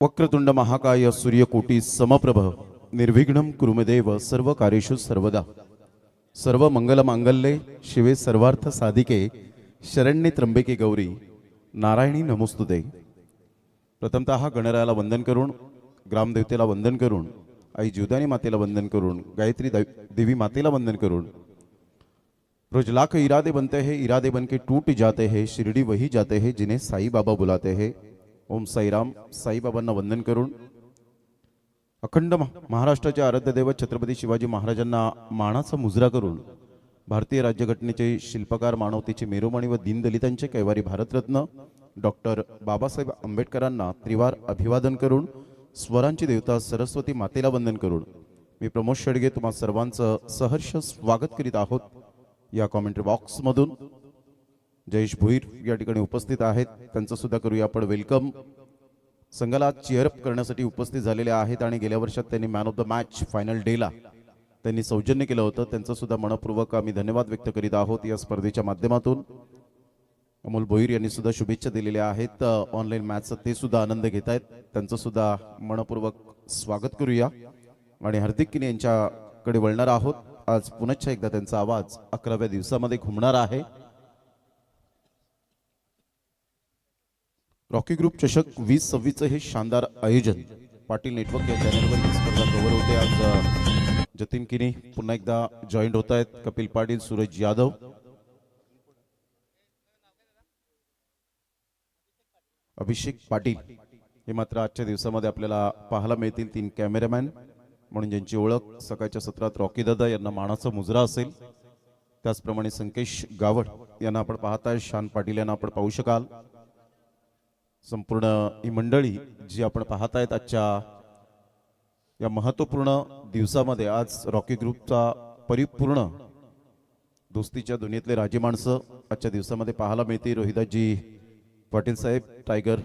वक्रतुंड महाकाय सूर्यकोटी समप्रभ निर्विघ्नं कुरुमदेव सर्व कार्येषु सर्वदा सर्व मंगल मांगल्ये शिवे सर्वार्थ साधिके शरण्ये त्र्यंबके गौरी नारायणी नमोस्तुते। प्रथमतः गणरायाला वंदन करून, ग्रामदेवतेला वंदन करून, आई जीवदानी मातेला वंदन करून, गायत्री देवी मातेला वंदन करून, रोज लाख इरादे बनते हैं, इरादे बन के टूट जाते हैं, शिरडी वही जाते हैं जिन्हें साई बाबा बुलाते हैं। ओम साईराम। साईबाबांना वंदन करून अखंड महाराष्ट्राचे आराध्य दैवत छत्रपती शिवाजी महाराजांना मानाचा मुजरा करून भारतीय राज्यघटनेचे शिल्पकार, मानवतेचे मेरुमणी व दीनदलितांचे कैवारी भारतरत्न डॉक्टर बाबासाहेब आंबेडकरांना त्रिवार अभिवादन करून स्वरांची देवता सरस्वती मातेला वंदन करून मी प्रमोद शेडगे तुम्हा सर्वांचं सहर्ष स्वागत करीत आहोत। या कॉमेंट्री बॉक्स मधून जयेश भुईर या ठिकाणी उपस्थित आहेत, त्यांचं सुद्धा करूया आपण वेलकम। संघाला चीअरअप करण्यासाठी उपस्थित झालेले आहेत आणि गेल्या वर्षात त्यांनी man of the match final डेला त्यांनी सौजन्य केलं होतं, त्यांचं सुद्धा मनपूर्वक आम्ही धन्यवाद व्यक्त करीत आहोत। या स्पर्धेच्या माध्यमातून अमोल भोईर यांनी सुद्धा शुभेच्छा दिलेल्या आहेत, ऑनलाईन मॅचचा ते सुद्धा आनंद घेत आहेत, त्यांचं सुद्धा मनपूर्वक स्वागत करूया। आणि हार्दिक किनी यांच्याकडे वळणार आहोत। आज पुनश्च एकदा त्यांचा आवाज 11व्या दिवसामध्ये घुमणार आहे। रॉकी ग्रुप चषक 2026 हे शानदार आयोजन पाटील नेटवर्क या चॅनलवर ही स्पर्धा कव्हर होते। आज जतीन किनी पुन्हा एकदा जॉईंट होत आहेत, कपिल पाटील, सूरज यादव, अभिषेक पाटील हे मात्र आजच्या दिवसामध्ये आपल्याला पाहायला मिळतील। 3 कॅमेरामॅन म्हणून ज्यांची ओळख सकाळच्या सत्रात रॉकी दादा यांना मानाचा मुजरा असेल, त्याचप्रमाणे संकेश गावड यांना आपण पाहताय, शान पाटील यांना आपण पाहू शकाल। संपूर्ण ही मंडळी जी आपण पाहतायत आजच्या या महत्त्वपूर्ण दिवसामध्ये आज रॉकी ग्रुपचा परिपूर्ण दोस्तीच्या दुनियेतले राजे माणसं आजच्या दिवसामध्ये पाहायला मिळते। रोहिदाजी पाटील साहेब टायगर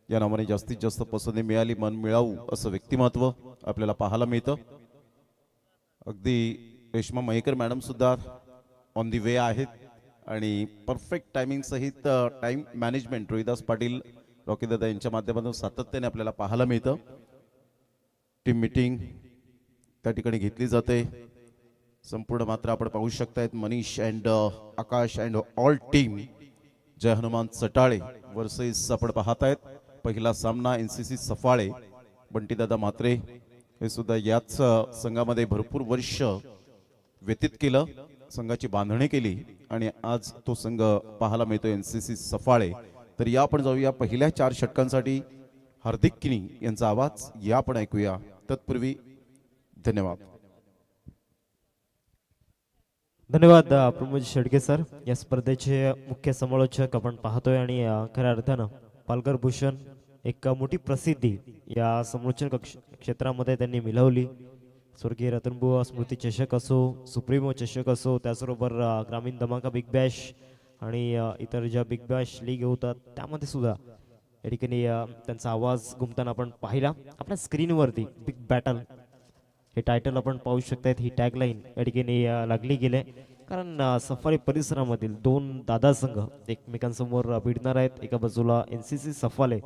या नावाने जास्तीत जास्त पसंती मिळाली, मन मिळावू असं व्यक्तिमत्व आपल्याला पाहायला मिळतं। अगदी रेश्मा मयेकर मॅडम सुद्धा ऑन दी वे आहेत आणि परफेक्ट टायमिंग सहित time management Rohidas Patil Rocky दादा यांच्या माध्यमातून सातत्याने आपल्याला पाहायला मिळतं। टीम मीटिंग त्या ठिकाणी घेतली जाते संपूर्ण, मात्र आपण पाहू शकतायत Manish and Akash and all team Jai Hanuman Satale versus आपण पाहतायत पहिला सामना एनसीसी सफाळे, बंटीदादा मात्रे हे सुद्धा याच संघामध्ये भरपूर वर्ष व्यतीत केलं, संघाची बांधणी केली आणि आज तो संघ पाहायला मिळतो एनसीसी सफाळे। तर या आपण जाऊया पहिल्या 4 षटकांसाठी हार्दिक किनी यांचा आवाज या आपण ऐकूया। तत्पूर्वी धन्यवाद। धन्यवाद प्रमोद शेडगे सर। या स्पर्धेचे मुख्य समालोचक आपण पाहतोय आणि खऱ्या अर्थानं पालघर भूषण एक मोठी प्रसिद्धी या समालोचन क्षेत्रामध्ये त्यांनी मिळवली। स्वर्गीय रतनबुवा स्मृती चषक असो, सुप्रीमो चषक असो, त्याचबरोबर ग्रामीण धमाका बिग बॅश आणि इतर ज्या बिग बॅश लीग होतात त्यामध्ये सुद्धा या ठिकाणी त्यांचा आवाज घुमताना आपण पाहिला। आपल्या स्क्रीनवरती बिग बॅटल हे टायटल आपण पाहू शकतात, ही टॅगलाईन या ठिकाणी लागली गेले, कारण सफारी परिसरामधील 2 दादा संघ एकमेकांसमोर भिडणार आहेत। एका बाजूला एनसीसी सफाळे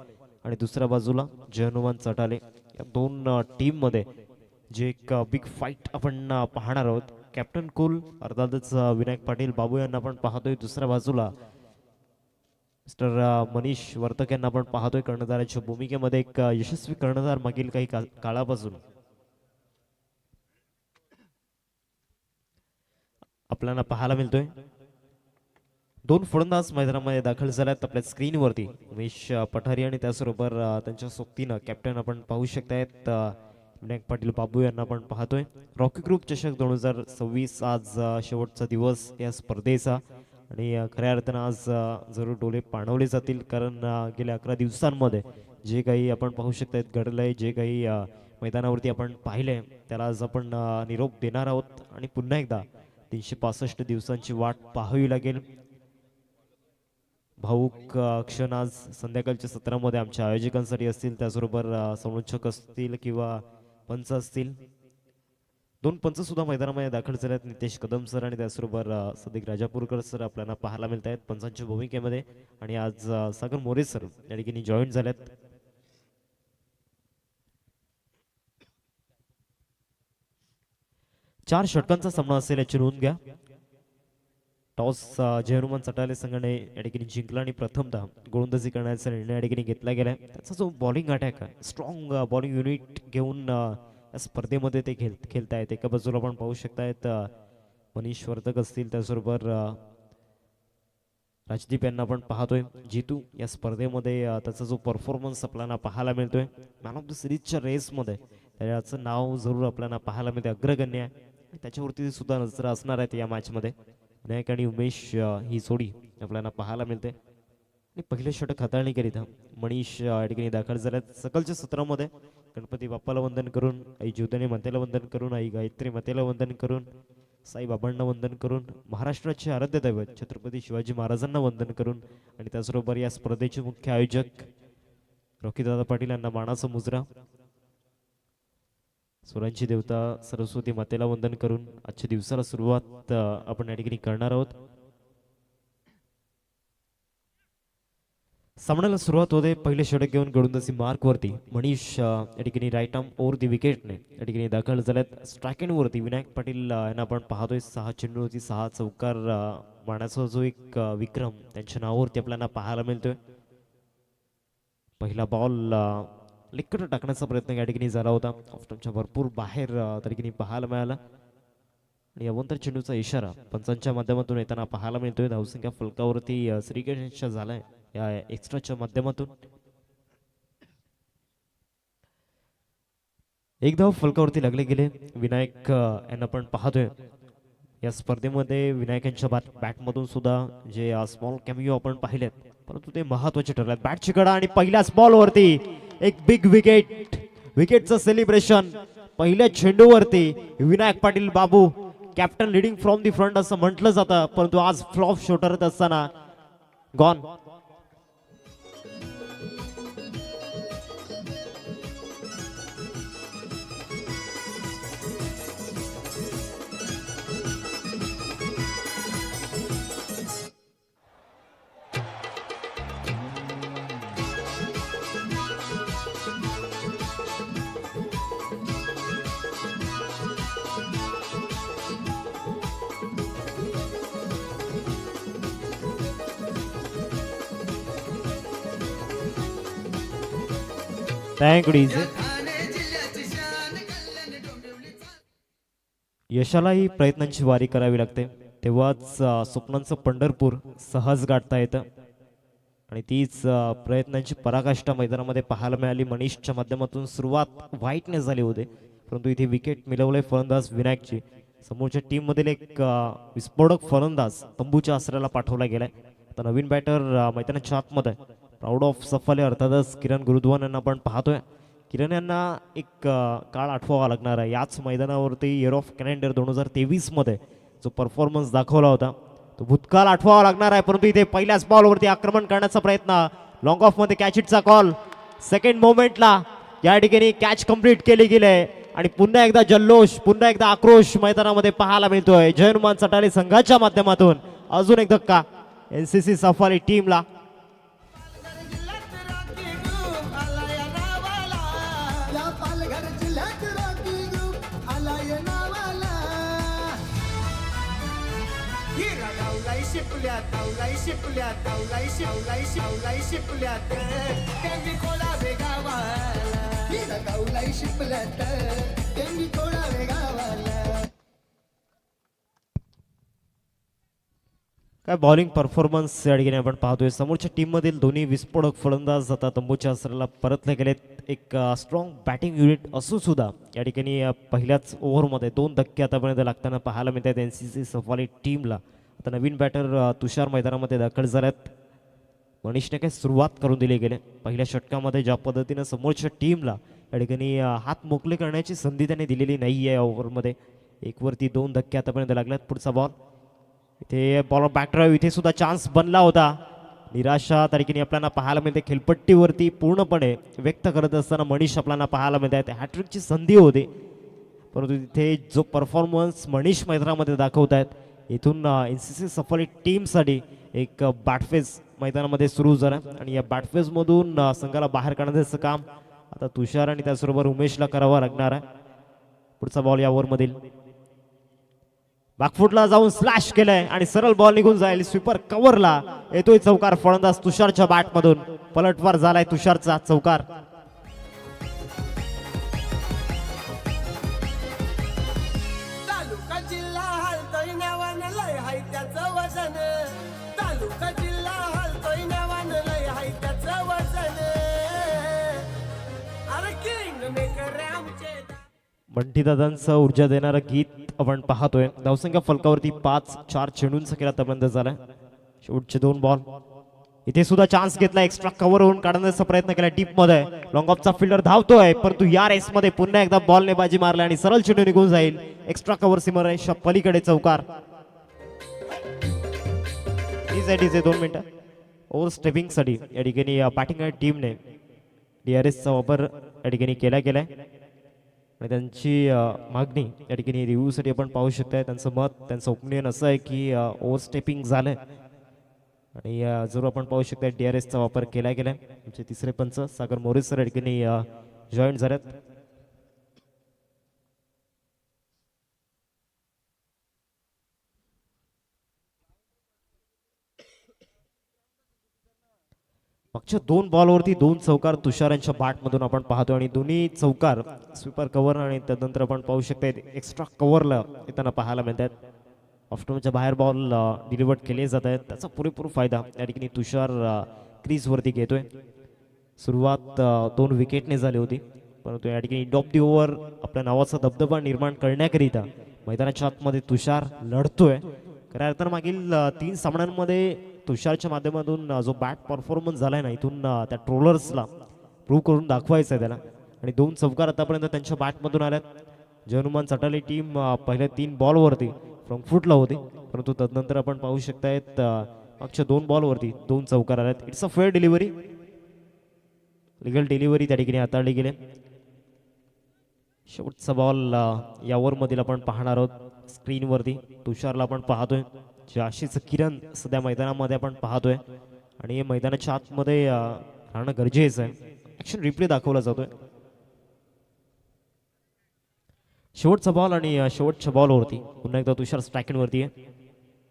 आणि दुसऱ्या बाजूला जय हनुमान चटाले। या 2 टीममध्ये जे एक बिग फाईट आपण पाहणार आहोत। कॅप्टन कूल अर्थातच विनायक पाटील बाबू यांना आपण पाहतोय, दुसऱ्या बाजूला मिस्टर मनीष वर्तक यांना आपण पाहतोय कर्णधाराच्या भूमिकेमध्ये, एक यशस्वी कर्णधार मागील काही काळापासून आपल्याला पाहायला मिळतोय। 2 फलंदाज मैदानामध्ये दाखल झाल्यात आपल्या स्क्रीनवरती, उमेश पठारी आणि त्याचबरोबर त्यांच्या सोबतीनं कॅप्टन आपण पाहू शकतायत विनायक पाटील बाबू यांना आपण पाहतोय। रॉकी ग्रुप चषक 2026 आज शेवटचा दिवस या स्पर्धेचा आणि खऱ्या अर्थानं आज जरूर डोळे पाणवले जातील, कारण गेल्या 11 दिवसांमध्ये जे काही आपण पाहू शकतायत घडलंय, जे काही मैदानावरती आपण पाहिलंय त्याला आज आपण निरोप देणार आहोत आणि पुन्हा एकदा 365 दिवसांची वाट पाहावी लागेल। भाऊक क्षण आज संध्याकाळच्या सत्रामध्ये आमच्या आयोजकांसाठी असतील, त्याचबरोबर समालोचक असतील किंवा पंच असतील। 2 पंच सुद्धा मैदानामध्ये दाखल झालेत, नितेश कदम सर आणि त्याचबरोबर सदिक राजापूरकर सर आपल्याला पाहायला मिळत आहेत पंचांच्या भूमिकेमध्ये, आणि आज सागर मोरे सर या ठिकाणी जॉईन झालेत। 4 षटकांचा सामना असेल याची नोंद घ्या. टॉस जय हनुमान चटाले संघाने या ठिकाणी जिंकला आणि प्रथमतः गोलंदाजी करण्याचा निर्णय या ठिकाणी घेतला गेलाय. त्याचा जो बॉलिंग अटॅक आहे, स्ट्रॉंग बॉलिंग युनिट घेऊन या स्पर्धेमध्ये ते खेळतायत. एका बाजूला आपण पाहू शकतायत मनीष वर्धक असतील, त्याचबरोबर राजदीप यांना आपण पाहतोय. जितू या स्पर्धेमध्ये त्याचा जो परफॉर्मन्स आपल्याला पाहायला मिळतोय, मॅन ऑफ द सिरीजच्या रेसमध्ये त्याचं नाव जरूर आपल्याला पाहायला मिळते, अग्रगण्य आहे. त्याच्यावरती सुद्धा नजर असणार आहेत या मॅचमध्ये. विनायक आणि उमेश ही जोडी आपल्याला पाहायला मिळते. आणि पहिले षटक हाताळणीकरिता मनीष या ठिकाणी दाखल झाल्यात. सकलच्या सत्रामध्ये गणपती बाप्पाला वंदन करून, आई ज्योतिनी मातेला वंदन करून, आई गायत्री मातेला वंदन करून, साईबाबांना वंदन करून, महाराष्ट्राचे आराध्य दैवत छत्रपती शिवाजी महाराजांना वंदन करून आणि त्याचबरोबर या स्पर्धेचे मुख्य आयोजक रॉकीदादा पाटील यांना मानाचा मुजरा, सुरांची देवता सरस्वती मातेला वंदन करून आजच्या दिवसाला सुरुवात आपण या ठिकाणी करणार आहोत. सामन्याला सुरुवात होते. पहिले षटक घेऊन गोलंदाजी मार्क वरती मनीष या ठिकाणी राईट आर्म ओव्हर दी विकेटने या ठिकाणी दाखल झाल्यात. स्ट्राईक एंड वरती विनायक पाटील यांना आपण पाहतोय. 6 चेंडूवरती 6 चौकार मारण्याचा जो एक विक्रम त्यांच्या नावावरती आपल्याला पाहायला मिळतोय. पहिला बॉल लिक्कट टाकण्याचा प्रयत्न या ठिकाणी झाला होता, ऑफस्टंपच्या भरपूर बाहेर त्या ठिकाणी पाहायला मिळाला. आणि अवंतर चेंडूचा इशारा पंचांच्या माध्यमातून येताना पाहायला मिळतोय. धावसंख्या फलकावरती श्रीगणेशच्या झालाय या एक्स्ट्राच्या माध्यमातून. एक धाव फलकावरती लागले गेले. विनायक यांना आपण पाहतोय या स्पर्धेमध्ये विनायकांच्या बॅटमधून सुद्धा जे स्मॉल कॅमिओ आपण पाहिलेत, परंतु ते महत्वाचे ठरलेत. बॅटची कडा आणि पहिल्याच बॉलवरती एक बिग विकेट, विकेटचं सेलिब्रेशन पहिल्या चेंडूवरती. Vinayak Patil Babu captain leading from the front असं म्हटलं जातं, परंतु आज फ्लॉप शॉट असताना गॉन. यशालाही प्रयत्नांची वारी करावी लागते, तेव्हाच स्वप्नांचं पंढरपूर सहज गाठता येतं. आणि तीच प्रयत्नांची पराकाष्ठा मैदानामध्ये पाहायला मिळाली. मनीषच्या माध्यमातून सुरुवात वाईटने झाली होते, परंतु इथे विकेट मिळवले फलंदाज विनायकची. समोरच्या टीम मधील एक विस्फोटक फलंदाज तंबूच्या आसऱ्याला पाठवला गेलाय. आता नवीन बॅटर मैदानाच्या आतमध्ये प्राऊड ऑफ सफाले अर्थातच किरण गुरुद्वान यांना आपण पाहतोय. किरण यांना एक काळ आठवावा लागणार आहे. याच मैदानावरती इयर ऑफ कॅलेंडर 2023 मध्ये जो परफॉर्मन्स दाखवला होता तो भूतकाळ आठवावा लागणार आहे. परंतु इथे पहिल्याच बॉलवरती आक्रमण करण्याचा प्रयत्न, लॉंग ऑफ मध्ये कॅच इटचा कॉल. सेकंड मोमेंटला या ठिकाणी कॅच कंप्लीट केली गेली आणि पुन्हा एकदा जल्लोष, पुन्हा एकदा आक्रोश मैदानामध्ये पाहायला मिळतोय. जय हनुमान चटाले संघाच्या माध्यमातून अजून एक धक्का एनसीसी सफारी टीमला. काय बॉलिंग परफॉर्मन्स या ठिकाणी आपण पाहतोय. समोरच्या टीम मधील दोन्ही विस्फोटक फलंदाज आता तंबूच्या आसऱ्याला परतले गेलेत. एक स्ट्रॉंग बॅटिंग युनिट असून सुद्धा या ठिकाणी पहिल्याच ओव्हरमध्ये 2 धक्के आतापर्यंत लागताना पाहायला मिळतात एनसीसी सफारी टीमला. आता नवीन बॅटर तुषार मैदानामध्ये दाखल झाल्यात. मनीषने काही सुरुवात करून दिली गेले. पहिल्या षटकामध्ये ज्या पद्धतीनं समोरच्या टीमला या ठिकाणी हात मोकळे करण्याची संधी त्याने दिलेली नाही आहे. ओव्हरमध्ये 1 वरती 2 धक्के आतापर्यंत लागल्यात. पुढचा बॉल, इथे बॉल बॅक ड्राईव्ह, इथे सुद्धा चान्स बनला होता. निराशा त्या ठिकाणी आपल्याला पाहायला मिळते. खेळपट्टीवरती पूर्णपणे व्यक्त करत असताना मनीष आपल्याला पाहायला मिळते. हॅट्रिकची संधी होती, परंतु तिथे जो परफॉर्मन्स मनीष मैदानामध्ये दाखवत आहेत, इथून एनसीसी सफारी टीमसाठी एक बॅटफेज मैदानामध्ये सुरू झाला आणि या बॅटफेजमधून संघाला बाहेर काढण्याचं काम आता तुषार आणि त्याचबरोबर उमेशला करावं लागणार आहे. पुढचा बॉल या ओव्हरमधील बॅकफुटला जाऊन स्लॅश केलंय आणि सरळ बॉल निघून जाईल. स्वीपर कव्हरला येतोय चौकार. फलंदाज तुषारच्या बॅटमधून पलटवार झालाय तुषारचा चौकार. तालुका जिल्हा हलतोय नवानं लय हाय त्याचं वजन. तालुका जिल्हा हलतोय नवानं लय हाय त्याचं वजन. अरे किंग मेकर आमचे बंटी दादांचं ऊर्जा देणारं गीत आपण पाहतोय. धावसंख्या फलकावरती 5-4 चेंडूंचा खेळ आतापर्यंत झालाय. शेवटचे 2 बॉल. इथे सुद्धा चान्स घेतला. एक्स्ट्रा कव्हर होऊन काढण्याचा प्रयत्न केला डीप मध्ये. लॉंग ऑफचा फिल्डर धावतोय परंतु या रेस मध्ये पुन्हा एकदा बॉलने बाजी मारली आणि सरळ चेंडू निघून जाईल. एक्स्ट्रा कव्हर सीमारेषा पलीकडे चौकार. इझे 2 मिनिटं. ओव्हर स्टेपिंग साठी या ठिकाणी बॅटिंग टीमने DRS चा वापर या ठिकाणी केलाय आणि त्यांची मागणी या ठिकाणी रिव्ह्यूसाठी आपण पाहू शकताय. त्यांचं मत, त्यांचं ओपिनियन असं आहे की ओव्हरस्टेपिंग झालंय आणि जरूर आपण पाहू शकताय DRS चा वापर केला गेलाय. आमचे तिसरे पंच सागर मोरे सर या ठिकाणी जॉईन झालेत. मागच्या 2 बॉलवरती 2 चौकार तुषार यांच्या बॅटमधून आपण पाहतो आणि दोन्ही चौकार स्वीपर कव्हर आणि त्यानंतर आपण पाहू शकता एक्स्ट्रा कव्हरला येताना पाहायला मिळतात. ऑफ्टॉनच्या बाहेर बॉल डिलिव्हर्ड केले जात आहेत. त्याचा पुरेपूर फायदा या ठिकाणी तुषार क्रीजवरती घेतोय. सुरुवात 2 विकेटने झाली होती परंतु या ठिकाणी टॉप दी ओव्हर आपल्या नावाचा दबदबा निर्माण करण्याकरिता मैदानाच्या आतमध्ये तुषार लढतोय. खऱ्या अर्थानं मागील 3 सामन्यांमध्ये तुषारच्या माध्यमातून जो बॅट परफॉर्मन्स झालाय ना इथून त्या ट्रोलर्सला प्रूव्ह करून दाखवायचं आहे त्याला. आणि 2 चौकार आतापर्यंत त्यांच्या बॅटमधून आल्यात. जनुमान चटाली टीम पहिल्या 3 बॉलवरती फ्रंटफुटला होती परंतु तदनंतर आपण पाहू शकतायत मागच्या 2 बॉलवरती 2 चौकार आल्यात. It's a fair delivery. Legal delivery त्या ठिकाणी हाताळली गेली. शेवटचा बॉल या ओव्हरमधील आपण पाहणार आहोत स्क्रीनवरती. तुषारला आपण पाहतोय. आशीष किरण सध्या मैदानामध्ये आपण पाहतोय आणि मैदानाच्या आतमध्ये राहणं गरजेचं आहे. ऍक्शन रिप्ले दाखवला जातोय. शेवटचा बॉल आणि शेवटच्या बॉलवरती पुन्हा एकदा तुषार स्ट्रायकिंगवरती आहे.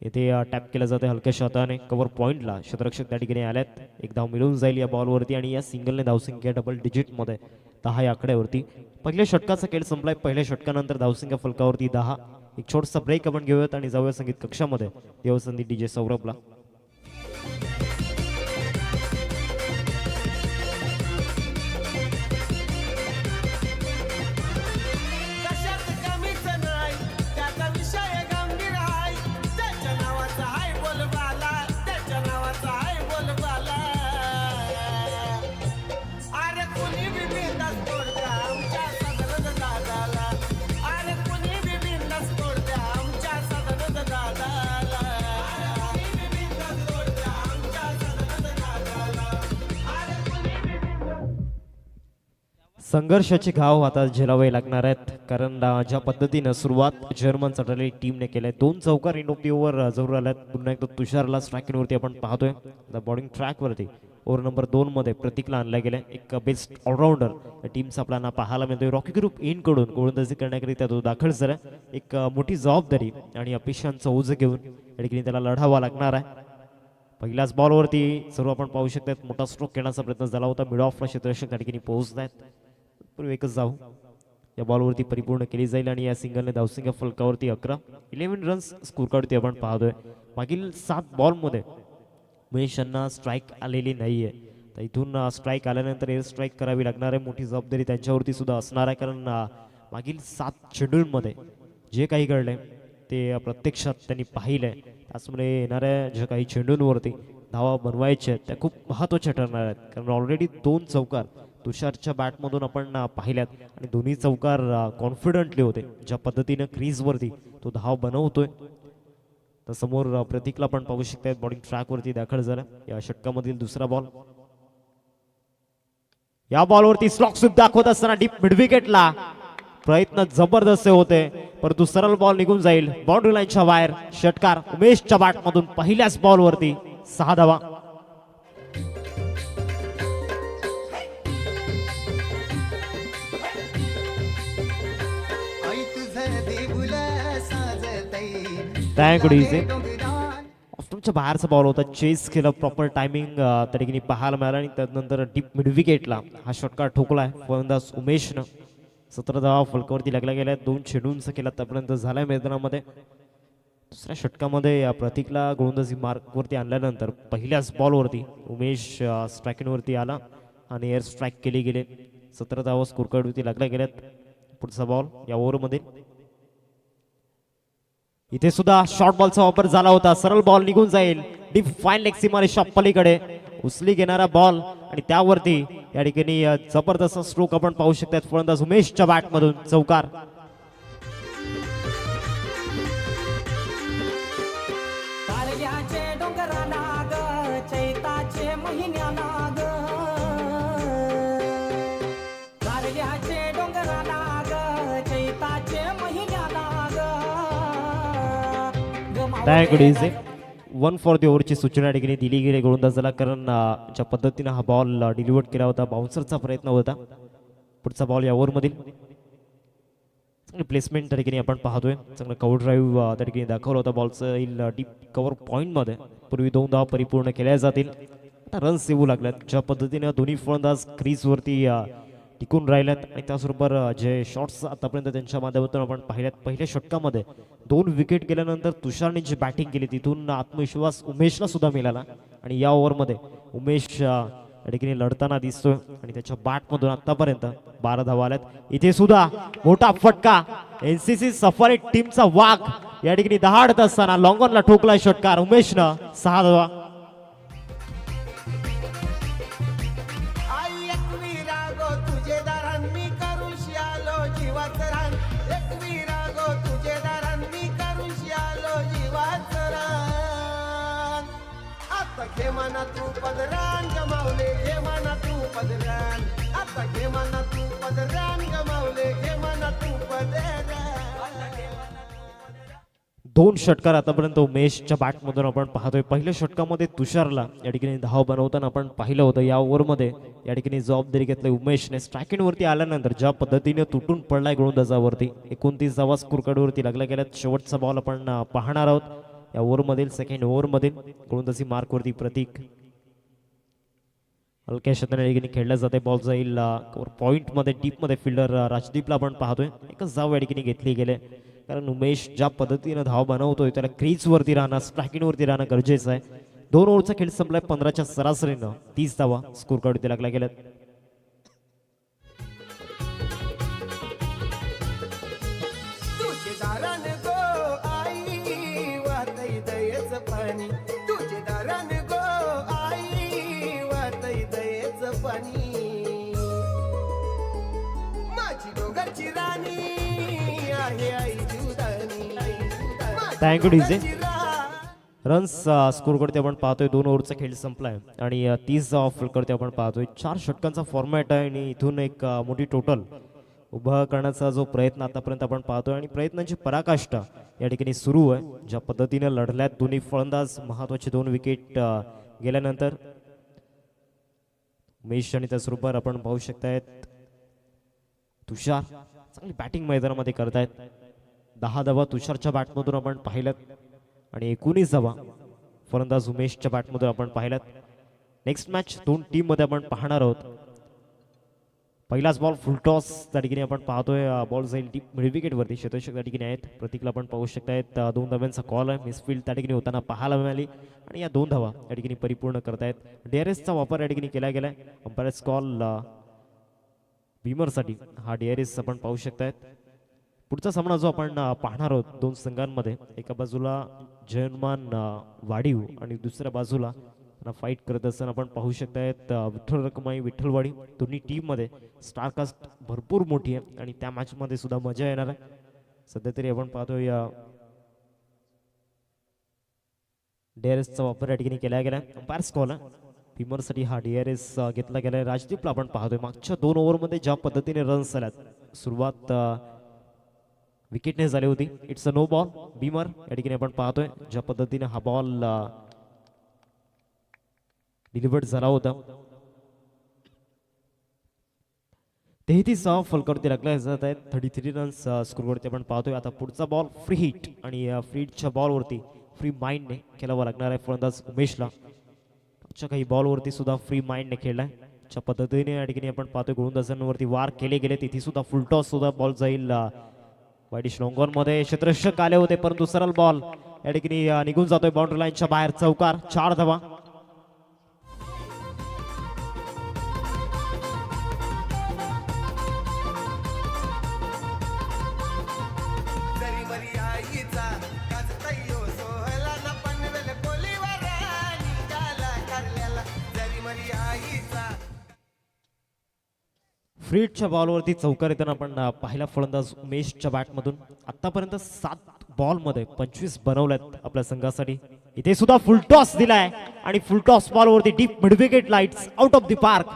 येथे टॅप केलं जाते हलक्याशा हाताने. कव्हर पॉईंटला क्षेत्ररक्षक त्या ठिकाणी आल्यात. 1 धाव मिळून जाईल या बॉलवरती आणि या सिंगलने धावसंख्या डबल डिजिटमध्ये 10 या आकड्यावरती. पहिल्या षटकाचा खेळ संपलाय. पहिल्या षटकानंतर धावसंख्या फलकावरती 10. एक छोटासा ब्रेक आपण घेऊयात आणि जाऊया संगीत कक्षामध्ये. देवसंधी DJ सौरभला. कशात कमीच नाही त्याचा विषय गंभीर आहे. त्याच्या नावाचा आहे बोलबाला. त्याच्या नावाचा आहे बोलबाला. अरे कुणी बी बिंदास तोडत्या आमच्या सदरद दादाला. अरे कुणी बी बिंदास तोडत्या आमच्या सदरद दादाला. अरे कुणी बी बिंदास तोडत्या आमच्या सदरद दादाला. अरे कुणी बी बिंदास संघर्षाचे घाव आता झेलावे लागणार आहेत कारण ज्या पद्धतीनं सुरुवात जर्मन चटरली टीमने केलंय. 2 चौकार इन ऑफ दी ओव्हर जरूर आल्यात. पुन्हा एकदा तुषारला स्ट्रायकिंगवरती आपण पाहतोय. बॉलिंग ट्रॅकवरती ओव्हर नंबर 2 मध्ये प्रतीकला आणला गेलाय. एक बेस्ट ऑलराऊंडर टीमचा आपल्याला पाहायला मिळतोय. रॉकी ग्रुप इन कडून गोलंदाजी करण्याकरिता तो दाखल झाला. एक मोठी जबाबदारी आणि अपेक्षांचं ओझं घेऊन या ठिकाणी त्याला लढावा लागणार आहे. पहिल्याच बॉलवरती सर्व आपण पाहू शकतात मोठा स्ट्रोक घेण्याचा प्रयत्न झाला होता. मिड ऑफला क्षेत्ररक्षक त्या ठिकाणी पोहोचतायत. पूर्वी एकच जाऊ या बॉलवरती परिपूर्ण केली जाईल आणि या सिंगलने धावसंख्या फलकावरती 11 रन्स स्कोर कार्डवरती आपण पाहतोय. मागील 7 बॉलमध्ये महेश यांना स्ट्राईक आलेली नाहीये. तर इथून स्ट्राईक आल्यानंतर एअर स्ट्राईक करावी लागणार आहे. मोठी जबाबदारी त्यांच्यावरती सुद्धा असणार आहे कारण मागील 7 शेड्यूलमध्ये जे काही घडलंय ते प्रत्यक्षात त्यांनी पाहिलंय. त्याचमुळे येणाऱ्या ज्या काही चेंडूंवरती धावा बनवायच्या आहेत त्या खूप महत्त्वाच्या ठरणार आहेत कारण ऑलरेडी 2 चौकार तुषारच्या बॅटमधून आपण पाहिल्यात आणि दोन्ही चौकार कॉन्फिडंटली होते. ज्या पद्धतीनं क्रीजवरती तो धाव बनवतोय तर समोर प्रतीकला पण पाहू शकतायत बॉलिंग ट्रॅकवरती दाखल झाला. या षटकामधील दुसरा बॉल. या बॉलवरती स्लॉक स्वीप दाखवत असताना डीप मिड विकेटला प्रयत्न जबरदस्त होते परंतु सरळ बॉल निघून जाईल बाउंड्री लाईनच्या बाहेर. षटकार उमेशच्या बॅटमधून पहिल्याच बॉलवरती 6 धावा. आई तुझं देऊला साजत Thank you, easy. ऑफ्टनच्या बाहेरचा बॉल होता, चेस केलं, प्रॉपर टायमिंग त्या ठिकाणी पाहायला मिळाला आणि त्यानंतर डीप मिड विकेटला हा षटकार ठोकलाय फलंदाज उमेशनं. 17 धावा फलकावरती लागल्या गेल्या, 2 चेंडूंचा केला आतापर्यंत झालाय मैदानामध्ये. दुसऱ्या षटकामध्ये या प्रतीकला गोलंदाजी मार्कवरती आणल्यानंतर पहिल्याच बॉलवरती उमेश स्ट्रायकिंगवरती आला आणि एअर स्ट्राईक केली गेले. 17 धावा स्कोर कार्डवरती लागल्या गेल्यात. पुढचा बॉल या ओव्हरमध्ये इथे सुद्धा शॉर्ट बॉलचा वापर झाला होता, सरळ बॉल निघून जाईल डीप फाईन लेग सीमारेषा पलीकडे उचली घेणारा बॉल आणि त्यावरती या ठिकाणी जबरदस्त स्ट्रोक आपण पाहू शकतात फलंदाज उमेशच्या बॅटमधून चौकार. काळग्याचे डोंगराला ग चैताचे महिन्याला ग काळग्याचे डोंगराला ग चैताचे महिन्याला ग thank you easy. 1 for the ओव्हरची सूचना या ठिकाणी दिली गेली गोलंदाजाला, कारण ज्या पद्धतीनं हा बॉल डिलिव्हर केला होता बाउन्सरचा प्रयत्न होता. पुढचा बॉल या ओव्हरमधील चांगली प्लेसमेंट त्या ठिकाणी आपण पाहतोय, चांगलं कव्हर ड्राईव्ह त्या ठिकाणी दाखवलं होतं बॉलचं येईल डीप कव्हर पॉईंटमध्ये. पूर्वी 2 धावा परिपूर्ण केल्या जातील, आता रन्स येऊ लागल्यात. ज्या पद्धतीने दोन्ही फलंदाज क्रीजवरती टिकून राहिल्यात आणि त्याचबरोबर जे शॉट्स आतापर्यंत त्यांच्या माध्यमातून आपण पाहिल्यात. पहिल्या षटकामध्ये 2 विकेट गेल्यानंतर तुषारने जी बॅटिंग केली तिथून आत्मविश्वास उमेशला सुद्धा मिळाला आणि या ओव्हरमध्ये उमेश या ठिकाणी लढताना दिसतोय आणि त्याच्या बॅटमधून आतापर्यंत 12 धावा आल्यात. इथे सुद्धा मोठा फटका, एनसीसी सफारी टीमचा वाघ या ठिकाणी दहाडत असताना लॉंग ऑनला ठोकलाय षटकार उमेशनं. 6 धावा. आई एकवीरा गो तुझे दारान मी करूशी आलो जीवाचं रान एकवीरा गो तुझे दारान मी करूशी आलो जीवाचं रान आता घे मना तू पदरान गमावले घे मना तू पदरान आता घे मना तू पदरान गमावले घे मना तू पदरान 2 षटकार आतापर्यंत उमेशच्या बॅटमधून आपण पाहतोय. पहिल्या षटकामध्ये तुषारला या ठिकाणी धाव बनवताना आपण पाहिलं होतं. या ओव्हरमध्ये या ठिकाणी जबाबदारी घेतली उमेशने. स्ट्रायकिंगवरती आल्यानंतर ज्या पद्धतीने तुटून पडलाय गोलंदाजावरती 29 धावा स्कोर कार्डवरती लागल्या गेल्यात. शेवटचा बॉल आपण पाहणार आहोत या ओव्हरमधील, सेकंड ओव्हरमधील गोलंदाजी मार्कवरती प्रतीक हलक्या शतने ठिकाणी खेळल्या जाते. बॉल जाईल पॉईंटमध्ये डीपमध्ये. फिल्डर राजदीपला आपण पाहतोय. एकच धाव या ठिकाणी घेतली गेले, कारण उमेश ज्या पद्धतीनं धाव बनवतोय त्याला क्रीजवरती राहणं, स्ट्रायकिंगवरती राहणं गरजेचं आहे. 2 ओव्हरचा खेळ संपलाय 15च्या सरासरीनं 30 धावा स्कोर कार्डवरती लागल्या गेल्यात. तुझे दारान गो आई वाहतई दयेच पाणी तुझे दारान गो आई वाहतई दयेच पाणी माझी डोंगरची राणी आहे आई जुदानी thank you DJ. Runs score करते आपण पाहतोय. 2 ओव्हरचा खेळ संपलाय आणि 30 धावा फुल करते आपण पाहतोय. 4 षटकांचा फॉर्मॅट आहे आणि इथून एक मोठी टोटल उभा करण्याचा जो प्रयत्न आतापर्यंत आपण पाहतोय आणि प्रयत्नांची पराकाष्ठा या ठिकाणी सुरू आहे. ज्या पद्धतीने लढल्यात दोन्ही फलंदाज, महत्वाचे 2 विकेट गेल्यानंतर उमेश आणि त्याचबरोबर आपण पाहू शकतायत तुषार चांगली बॅटिंग मैदानामध्ये करतायत. 10 धावा तुषारच्या बॅटमधून आपण पाहिल्यात आणि 19 धावा फलंदाज उमेशच्या बॅटमधून आपण पाहिल्यात. नेक्स्ट मॅच 2 टीम मध्ये आपण पाहणार आहोत. पहिलाच बॉल फुल टॉस त्या ठिकाणी आपण पाहतोय. बॉल जाईल डीप मिड विकेट वरती. शतक त्या ठिकाणी आहेत. प्रतीकला आपण पाहू शकतायत 2 धाव्यांचा कॉल आहे. मिसफील्ड त्या ठिकाणी होताना पाहायला मिळाली आणि या 2 धावा या ठिकाणी परिपूर्ण करतायत. DRSचा वापर या ठिकाणी केला गेलाय. अंपायर्स कॉल बीमरसाठी हा DRS आपण पाहू शकतायत. पुढचा सामना जो आपण पाहणार आहोत 2 संघांमध्ये, एका बाजूला जयमान वाडीव आणि दुसऱ्या बाजूला फाईट करत असताना आपण पाहू शकतायत विठ्ठल रखमाई विठ्ठलवाडी. दोन्ही टीम मध्ये स्टारकास्ट भरपूर मोठी आहे आणि त्या मॅच मध्ये सुद्धा मजा येणार आहे. सध्या तरी आपण पाहतोय DRSचा वापर या ठिकाणी केला गेला. अंपायर्स कॉल भीमरसाठी हा DRS घेतला गेलाय. राजदीपला आपण पाहतोय मागच्या 2 ओव्हरमध्ये ज्या पद्धतीने रन्स झाल्यात, सुरुवात विकेटने झाली होती. It's a no ball. Beamer या ठिकाणी आपण पाहतोय ज्या पद्धतीने हा बॉल डिलिव्हर्ड झाला होता. 33 फलकावरती लागला जात आहेत 33 रन्स स्कोरवरती आपण पाहतोय. आता पुढचा बॉल फ्री हिट आणि फ्री हिटच्या बॉलवरती फ्री माइंडने खेळावा लागणार आहे फलंदाज उमेशला. मागच्या काही बॉलवरती सुद्धा फ्री माइंडने खेळलाय. अशा पद्धतीने या ठिकाणी आपण पाहतोय गोलंदाजांवरती वार केले गेले. तिथे सुद्धा फुलटॉस सुद्धा बॉल जाईल वाईडिश लॉंगॉन मध्ये. क्षेत्ररक्षक आले होते परंतु सरळ बॉल या ठिकाणी निघून जातोय बाउंड्री लाईनच्या बाहेर. चौकार 4 धावा. जरी मरी आईचा गाजतयो सोहला ना पनवेल कोलीवर निघाला कारल्याला. जरी मरी आईचा फ्री हिटच्या बॉलवरती चौकार येताना आपण पाहिला फलंदाज उमेशच्या बॅटमधून. आतापर्यंत 7 बॉलमध्ये 25 बनवल्यात आपल्या संघासाठी. इथे सुद्धा फुलटॉस दिलाय आणि फुलटॉस बॉलवरती deep mid wicket lights out of the park.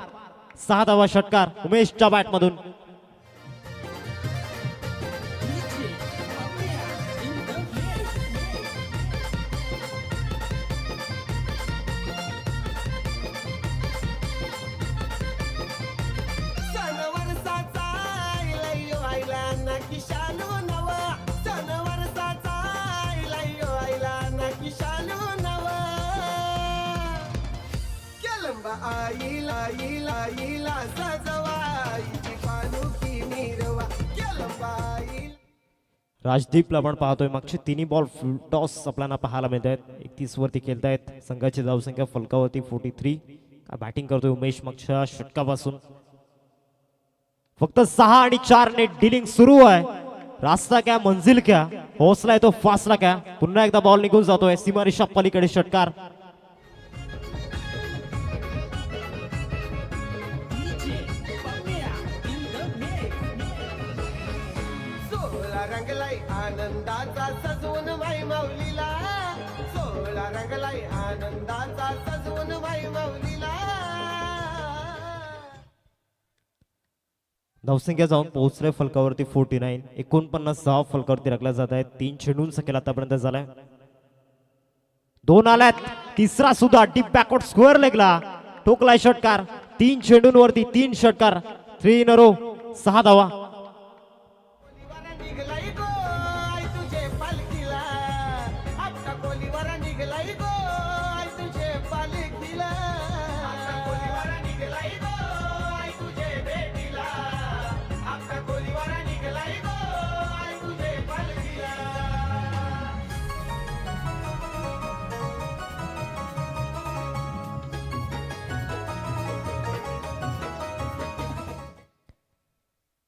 6 धावा षटकार उमेशच्या बॅटमधून. सणवर्षाचा आईला आईला ना किशालू नव. सणवर्षाचा आईला ना किशालू नव. केलंबा आईला आईला सजवाईची पालुकी मिरवा. केलंबा आईला राजदीपला आपण पाहतोय मागचे 3 बॉल फुल टॉस आपल्याला पाहायला मिळत आहेत. 31 वरती खेळतायत. संघाची धावसंख्या फलकावरती 43. बॅटिंग करतोय उमेश मागच्या षटकापासून. फक्त 6 आणि 4 ने डिलिंग सुरू आहे. रास्ता क्या मंजिल क्या, हौसला तो फासला क्या. पुन्हा एकदा बॉल निघून जातोय सीमारेषा पलीकडे. षटकार सोहळा रंगलाई आनंदाचा सजवून माई माऊलीला. सोहळा रंगलाई आनंदाचा सजवून माई माऊलीला. धावसंख्या जाऊन पोहोचले फलकावरती 49. 49 धावा फलकावरती राखल्या जात आहेत. 3 चेंडूंचा खेळ आतापर्यंत झालाय. 2 आल्यात. तिसरा सुद्धा डीप बॅकवर्ड स्क्वेअर लेगला ठोकलाय षटकार. 3 चेंडूंवरती 3 षटकार. 3 इन अ रो. 6 धावा. कोलीवारा निघलाई गो आई तुझे पालखीला. आता कोलीवारा निघलाई गो आई तुझे पालखीला. आता कोलीवारा निघलाई गो आई तुझे भेटीला. आता कोलीवारा निघलाई गो आई तुझे पालखीला.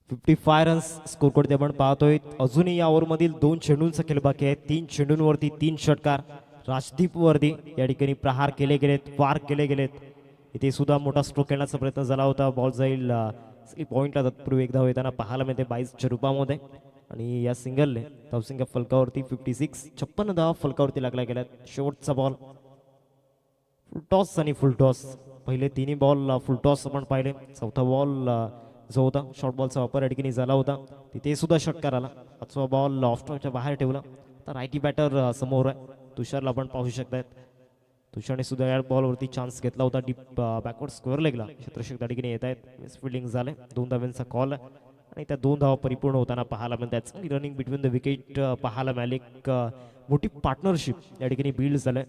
फिफ्टी 55 रन्स स्कोर करते आपण पाहतोय. अजूनही या ओव्हरमधील 2 चेंडूंचा खेळ बाकी आहे. 3 चेंडूंवरती 3 षटकार. राजदीप वरती या ठिकाणी प्रहार केले गेलेत, वार केले गेलेत. इथे सुद्धा मोठा स्ट्रोक खेळण्याचा प्रयत्न झाला होता. बॉल जाईल पॉइंटला तत्पूर्वी एक धाव येताना पाहायला मिळते 22च्या रूपामध्ये. आणि या सिंगलने धावसंख्या फलकावरती 56. 56 धावा फलकावरती लागल्या गेल्यात. शेवटचा बॉल फुल टॉस आणि फुल टॉस. पहिले 3 बॉल फुल टॉस आपण पाहिले. चौथा बॉल जो होता शॉर्ट बॉलचा वापर या ठिकाणी झाला होता. तिथे सुद्धा षटकार आला. 5वा बॉल ऑफ स्टॉपच्या बाहेर ठेवला. तर रायटी बॅटर समोर आहे. तुषारला आपण पाहू शकतायत. तुषारने सुद्धा या बॉलवरती चान्स घेतला होता. डीप बॅकवर्ड स्क्वेअर लेगला क्षेत्ररक्षक त्या ठिकाणी येत आहेत. मिस फिल्डिंग झाले. 2 धावांचा कॉल आणि त्या 2 धावा परिपूर्ण होताना पाहायला मिळतात. चांगली रनिंग बिटवीन द विकेट पाहायला मिळाली. एक मोठी पार्टनरशिप या ठिकाणी बिल्ड झालंय.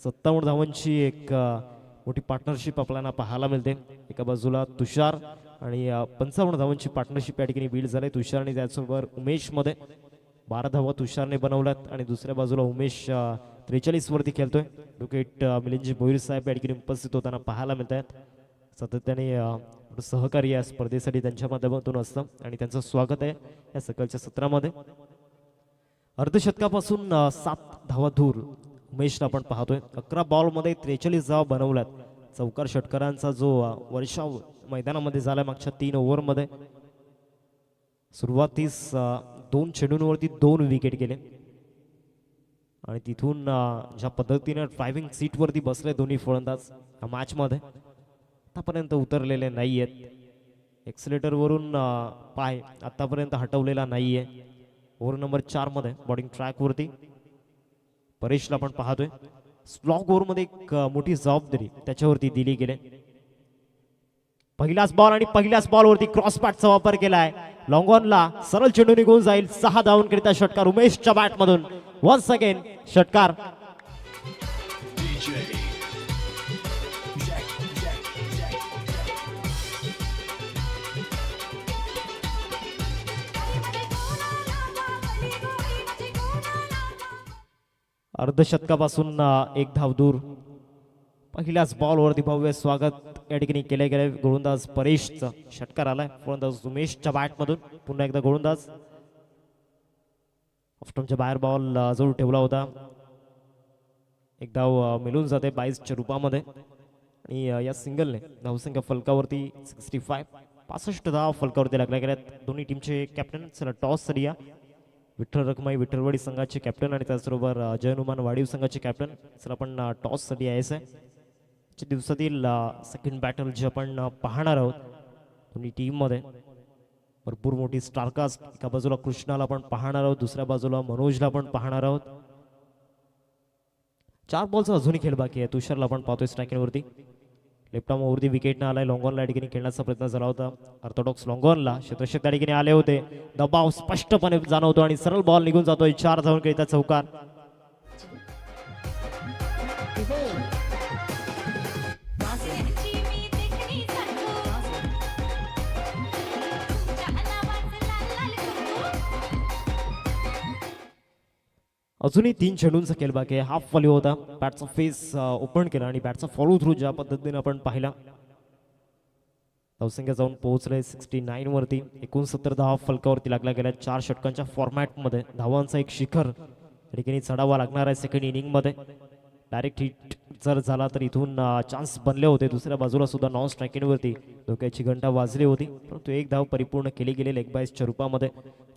57 धावांची एक मोठी पार्टनरशिप आपल्याला पाहायला मिळते. एका बाजूला तुषार आणि 55 धावांची पार्टनरशिप या ठिकाणी बिल्ड झाले. तुषार आणि त्याचबरोबर उमेश मध्ये 12 धावा तुषारने बनवल्यात आणि दुसऱ्या बाजूला उमेश 43 वरती खेळतोय. विकेट मिलिंद भोईर साहेब या ठिकाणी उपस्थित होताना पाहायला मिळत आहेत. सातत्याने सहकार्य या स्पर्धेसाठी त्यांच्या माध्यमातून असतं आणि त्यांचं स्वागत आहे या सकाळच्या सत्रामध्ये. अर्धशतकापासून 7 धावा दूर उमेशला आपण पाहतोय. 11 बॉलमध्ये 43 धावा बनवल्यात. चौकार षटकारांचा जो वर्षाव मैदानामध्ये झाला मागच्या 3 ओव्हरमध्ये. सुरुवातीस 2 चेंडूंवरती 2 विकेट गेले आणि तिथून ज्या पद्धतीने ड्रायव्हिंग सीटवरती बसले दोन्ही फलंदाज या मॅचमध्ये आतापर्यंत उतरलेले नाही आहेत. एक्सिलेटरवरून पाय आतापर्यंत हटवलेला नाही आहे. ओव्हर नंबर 4 मध्ये बॉलिंग ट्रॅकवरती परेशला आपण पाहतोय. स्लॉग ओव्हरमध्ये एक मोठी जबाबदारी त्याच्यावरती दिली गेली. पहिलाच बॉल आणि पहिल्याच बॉलवरती क्रॉस पॅटचा वापर केलाय. लॉंग ऑनला सरळ चेंडू निघून जाईल. 6 धावांकरिता षटकार उमेशच्या बॅटमधून. वन्स अगेन षटकार. अर्धशतकापासून एक धाव दूर. पहिल्याच बॉलवरती भव्य स्वागत या ठिकाणी केले गेले. गोलंदाज परेशचा षटकार आलाय. गोलंदाज उमेशच्या बॅटमधून पुन्हा एकदा गोलंदाज ऑफस्टंपच्या बाहेर बॉल जवळ ठेवला होता. एक धाव मिळून जाते 22च्या रूपामध्ये आणि या सिंगलने धावसंख्या फलकावरती 65 धाव फलकावरती लागल्या गेल्यात. दोन्ही टीमचे कॅप्टन चला टॉस साठी या. विठ्ठल रखमाई विठ्ठलवाडी संघाचे कॅप्टन आणि त्याचबरोबर जय हनुमान वाडीव संघाचे कॅप्टन. चला आपण टॉस साठी यायचं आहे. दिवसातील सेकंड बॅटल जे आपण पाहणार आहोत दोन्ही टीम मध्ये भरपूर मोठी स्टारकास्ट. एका बाजूला कृष्णाला आपण पाहणार आहोत, दुसऱ्या बाजूला मनोजला आपण पाहणार आहोत. 4 बॉलचा अजूनही खेळ बाकी आहे. तुषारला आपण पाहतोय स्ट्रायकिंगवरती. लेफ्ट आर्मवरती विकेट न आलाय. लॉंग ऑनला या ठिकाणी खेळण्याचा प्रयत्न झाला होता. ऑर्थोडॉक्स लॉंग ऑनला क्षेत्ररक्षक त्या ठिकाणी आले होते. दबाव स्पष्टपणे जाणवतो आणि सरळ बॉल निघून जातोय. 4 धावांकरिता चौकार. अजूनही 3 चेंडूंचा खेळ बाकी आहे. हाफ फॉलो होता. बॅटचा फेस ओपन केला आणि बॅटचा फॉलो थ्रू ज्या पद्धतीने आपण पाहिला. धावसंख्या जाऊन पोहोचले 69 वरती. 69 धावा फलकावरती लागल्या गेल्या. 4 षटकांच्या फॉर्मॅटमध्ये धावांचा एक शिखर या ठिकाणी चढावा लागणार आहे सेकंड इनिंग मध्ये. डायरेक्ट हिट जर झाला तर इथून चान्स बनले होते. दुसऱ्या बाजूला सुद्धा नॉन स्ट्रायकिंग वरती धोक्याची घंटा वाजली होती, परंतु एक धाव परिपूर्ण केली गेली लेग बायसच्या रूपामध्ये.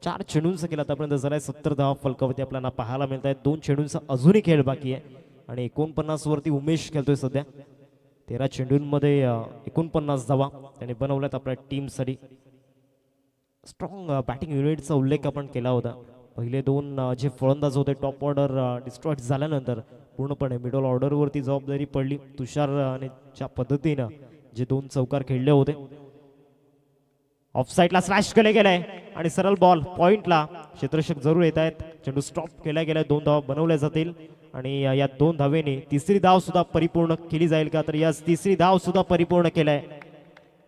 4 चेंडूंचा खेळ आतापर्यंत झालाय. 70 धावा फलकावरती आपल्याला पाहायला मिळत आहेत. 2 चेंडूंचा अजूनही खेळ बाकी आहे आणि 49 वरती उमेश खेळतोय सध्या. 13 चेंडूंमध्ये 49 धावा त्याने बनवल्यात आपल्या टीमसाठी. स्ट्रॉंग बॅटिंग युनिटचा उल्लेख आपण केला होता. पहिले 2 जे फलंदाज होते टॉप ऑर्डर डिस्ट्रॉइट झाल्यानंतर पूर्णपणे मिडल ऑर्डरवरती जबाबदारी पडली. तुषार च्या पद्धतीनं जे 2 चौकार खेळले होते. ऑफ साईडला स्लॅश केले गेलाय आणि सरळ बॉल पॉइंटला. क्षेत्ररक्षक जरूर येत आहेत. चेंडू स्टॉप केला गेलाय. 2 धावा बनवल्या जातील आणि या 2 धावेने तिसरी धाव सुद्धा परिपूर्ण केली जाईल का? तर या तिसरी धाव सुद्धा परिपूर्ण केलाय.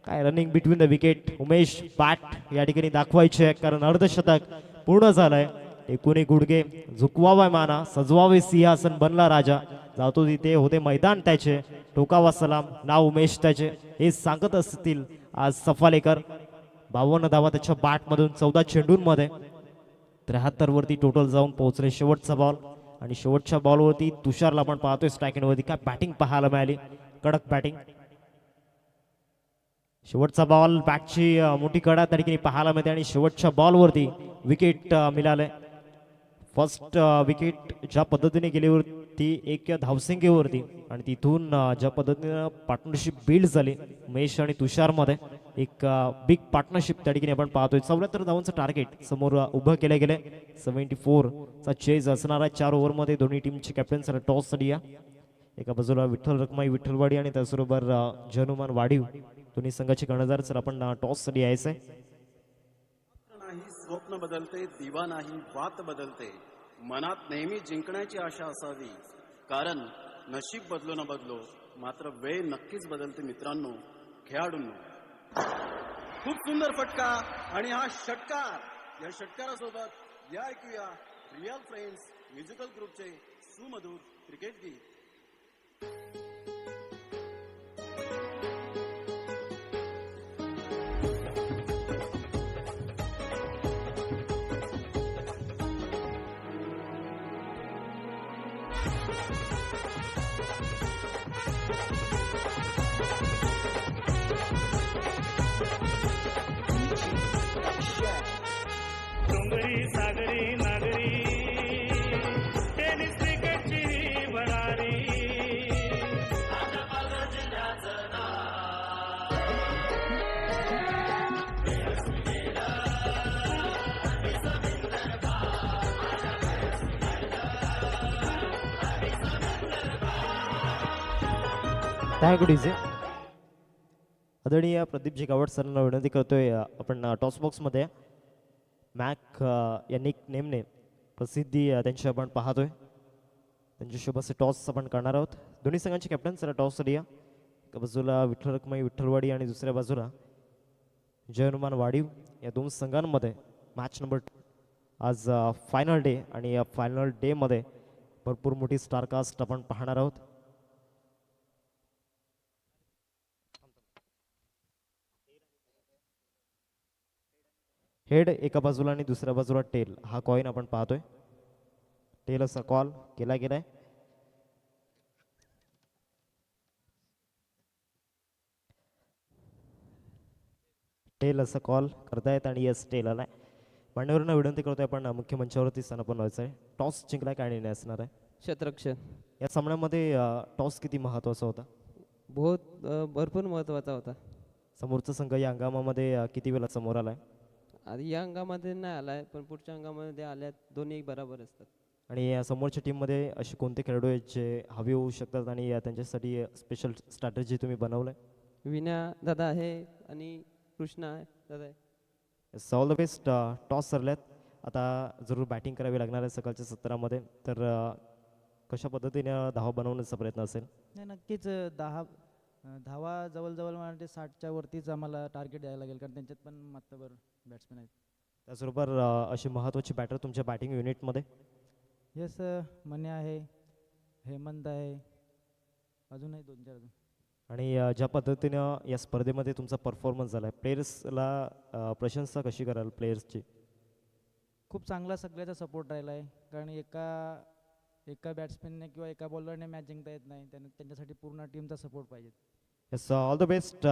काय running between the wicket. Umesh bat या ठिकाणी दाखवायचे आहे कारण अर्धशतक पूर्ण झालंय. एकूणी गुडघे झुकवावा माना, सजवावे सिंहासन, बनला राजा. जातो तिथे होते मैदान त्याचे, टोकावा सलाम, नाव उमेश त्याचे, हे सांगत असतील आज सफालेकर. 52 धावा त्याच्या बॅटमधून 14 चेंडूंमध्ये. 73 वरती टोटल जाऊन पोहोचले. शेवटचा बॉल आणि शेवटच्या बॉलवरती तुषारला आपण पाहतोय स्ट्रायकिंगवरती. काय बॅटिंग पाहायला मिळाली, कडक बॅटिंग. शेवटचा बॉल बॅटची मोठी कडा त्या ठिकाणी पाहायला मिळते आणि शेवटच्या बॉलवरती विकेट मिळाले. फर्स्ट विकेट ज्या पद्धतीने गेली होती एक धावसंख्येवरती आणि तिथून ज्या पद्धतीने पार्टनरशिप बिल्ड झाली उमेश आणि तुषारमध्ये, एक बिग पार्टनरशिप त्या ठिकाणी आपण पाहतोय. 74 धावांचं टार्गेट समोर उभं केले गेले. 74 चा चेज असणार आहे 4 ओव्हरमध्ये. दोन्ही टीमचे कॅप्टन टॉस साठी या. एका बाजूला विठ्ठल रखमाई विठ्ठलवाडी आणि त्याचबरोबर जय हनुमान वाडीव दोन्ही संघाचे कर्णधार. सर आपण टॉस साठी यायचंय. नाही स्वप्न बदलते, दिवा नाही वात बदलते. मनात नेहमी जिंकण्याची आशा असावी, कारण नशीब बदलो न बदलो मात्र वेळ नक्कीच बदलते मित्रांनो, खेळाडूंनो. खूप सुंदर फटका आणि हा षटकार. या षटकारासोबत या ऐकूया रिअल फ्रेंड्स म्युझिकल ग्रुपचे सुमधुर क्रिकेट गीत. डोंगरी सागरी नागरी टेनिस क्रिकेटची भरारी. आदरणीय प्रदीपजी गावड सरांना विनंती करतोय आपण टॉस बॉक्समध्ये मॅक या निक नेमने प्रसिद्धी त्यांची आपण पाहतोय. त्यांच्या शुभ असे टॉस आपण करणार आहोत. दोन्ही संघांचे कॅप्टन सर टॉससाठी या. एका बाजूला विठ्ठल रखमाई विठ्ठलवाडी आणि दुसऱ्या बाजूला जय हनुमान वाडीव. या दोन संघांमध्ये मॅच नंबर आज फायनल डे आणि या फायनल डेमध्ये भरपूर मोठी स्टारकास्ट आपण पाहणार आहोत. हेड एका बाजूला आणि दुसऱ्या बाजूला टेल हा कॉइन आपण पाहतोय. टेल असा कॉल केला गेलाय. टेल असा कॉल करतायत आणि यस टेल आलाय. मान्यवरांना विनंती करतोय आपण मुख्य मंचावरती स्थानापन्न व्हायचं आहे. टॉस जिंकलाय काय निर्णय असणार आहे क्षेत्ररक्षण या सामन्यामध्ये? टॉस किती महत्त्वाचा होता? भरपूर महत्त्वाचा होता. समोरचा संघ या हंगामामध्ये किती वेळा समोर आलाय? आधी या अंगामध्ये नाही आलाय, पण पुढच्या अंगामध्ये आल्यात. दोन्ही बरोबर असतात. आणि या समोरच्या टीममध्ये असे कोणते खेळाडू आहेत जे हवे होऊ शकतात आणि त्यांच्यासाठी स्पेशल स्ट्रॅटेजी तुम्ही बनवलंय? विन्या दादा आहे आणि कृष्णा आहे दादा आहे. All the best. टॉस सरल्यात, आता जरूर बॅटिंग करावी लागणार आहे सकाळच्या सत्रामध्ये. तर कशा पद्धतीने धावा बनवण्याचा प्रयत्न असेल? नाही, नक्कीच धावा जवळजवळ मला वाटते 60च्या वरतीच आम्हाला टार्गेट द्यायला लागेल, कारण त्यांच्यात पण मातबर बॅट्समॅन आहेत. त्याचबरोबर अशी महत्त्वाची बॅटर तुमच्या बॅटिंग युनिटमध्ये? येस, मन्या आहे, हेमंत आहे, अजूनही 2-4 अजून. आणि ज्या पद्धतीनं या स्पर्धेमध्ये तुमचा परफॉर्मन्स झाला आहे, प्लेयर्सला प्रशंसा कशी कराल प्लेयर्सची? खूप चांगला सगळ्याचा सपोर्ट राहिला आहे, कारण एका बॅट्समॅनने किंवा एका बॉलरने मॅच जिंकता येत नाही. त्यांच्यासाठी पूर्ण टीमचा सपोर्ट पाहिजे. Yes, all the best.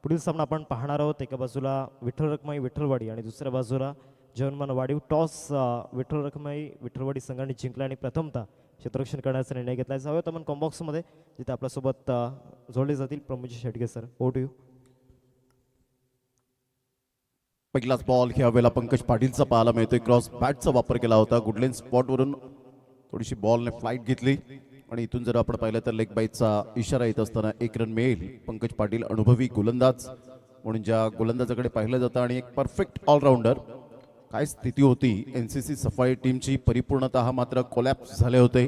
पुढील सामना आपण पाहणार आहोत. एका बाजूला विठ्ठल रखमाई विठ्ठलवाडी आणि दुसऱ्या बाजूला जय हनुमान वाडीव. टॉस विठ्ठल रखमाई विठ्ठलवाडी संघाने जिंकला आणि प्रथमतः क्षेत्ररक्षण करण्याचा निर्णय घेतला. जाऊयात आपण कॉम्बॉक्समध्ये, जिथे आपल्यासोबत जोडले जातील प्रमोदजी Shedge sir. Over to you. पहिलाच बॉल ह्या वेळेला पंकज पाटीलचा पाहायला मिळतोय. क्रॉस बॅटचा वापर केला होता. गुडलेन स्पॉटवरून थोडीशी बॉलने फ्लाईट घेतली आणि इथून जर आपण पाहिलं तर लेग बाईटचा इशारा येत असताना 1 रन मिळेल. पंकज पाटील अनुभवी गोलंदाज म्हणून ज्या गोलंदाजाकडे पाहिलं जातं आणि एक परफेक्ट ऑलराऊंडर. काय स्थिती होती NCC सफाई टीमची, परिपूर्णतः मात्र कोलॅप्स झाले होते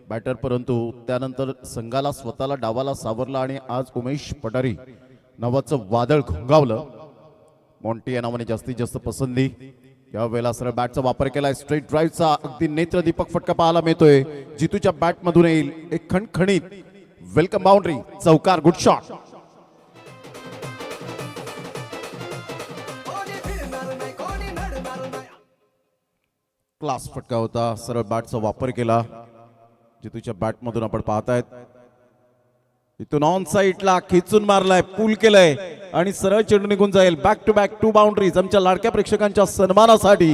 बॅटर, परंतु त्यानंतर संघाला स्वतःला डावाला सावरला आणि आज उमेश पटारी नावाचं वादळ घोंगावलं. मॉन्टी या नावाने जास्तीत जास्त पसंती. या वेळेला सरळ बॅटचा वापर केलाय. स्ट्रेट ड्राईव्हचा अगदी नेत्रदीपक फटका पाहायला मिळतोय. जितूच्या बॅटमधून येईल एक खणखणीत वेलकम बाउंड्री, चौकार, गुड शॉट. कोणी फिरणार नाही, कोणी नडणार नाही. क्लास फटका होता. सरळ बॅटचा वापर केला. जितूच्या बॅटमधून आपण पाहतायत इथून ऑन साईडला खेचून मारलाय, पूल केलंय आणि सरळ चेंडू निघून जाईल. बॅक टू बॅक 2 बाउंड्रीज आमच्या लाडक्या प्रेक्षकांच्या सन्मानासाठी.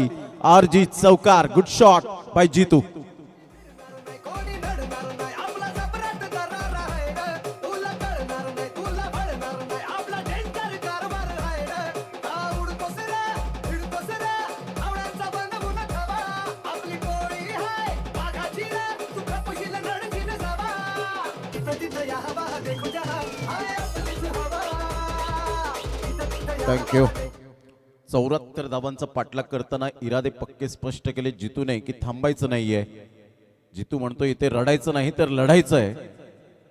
RG चौकार, गुड शॉट बाय जितू. कोणी नडणार नाही, आपला जबराट दरार आहे ग. तुला कळणार नाही, तुला भळणार नाही, आपला डेंजर कारभार आहे ग. उडतोस रे, फिरतोस रे, आवळ्यांचा बनवून ठेवा. आपली टोळी आहे वाघाची रे, तू खपशील नडशील जावा. तिथं तिथं या हवा देखू द्या, आहे आपलीच हवा. तिथं तिथं या थँक्यू. 74 धावांचा पाठलाग करताना इरादे पक्के स्पष्ट केले जितूने की थांबायचं नाहीये. जितू म्हणतो इथे रडायचं नाही तर लढायचं आहे,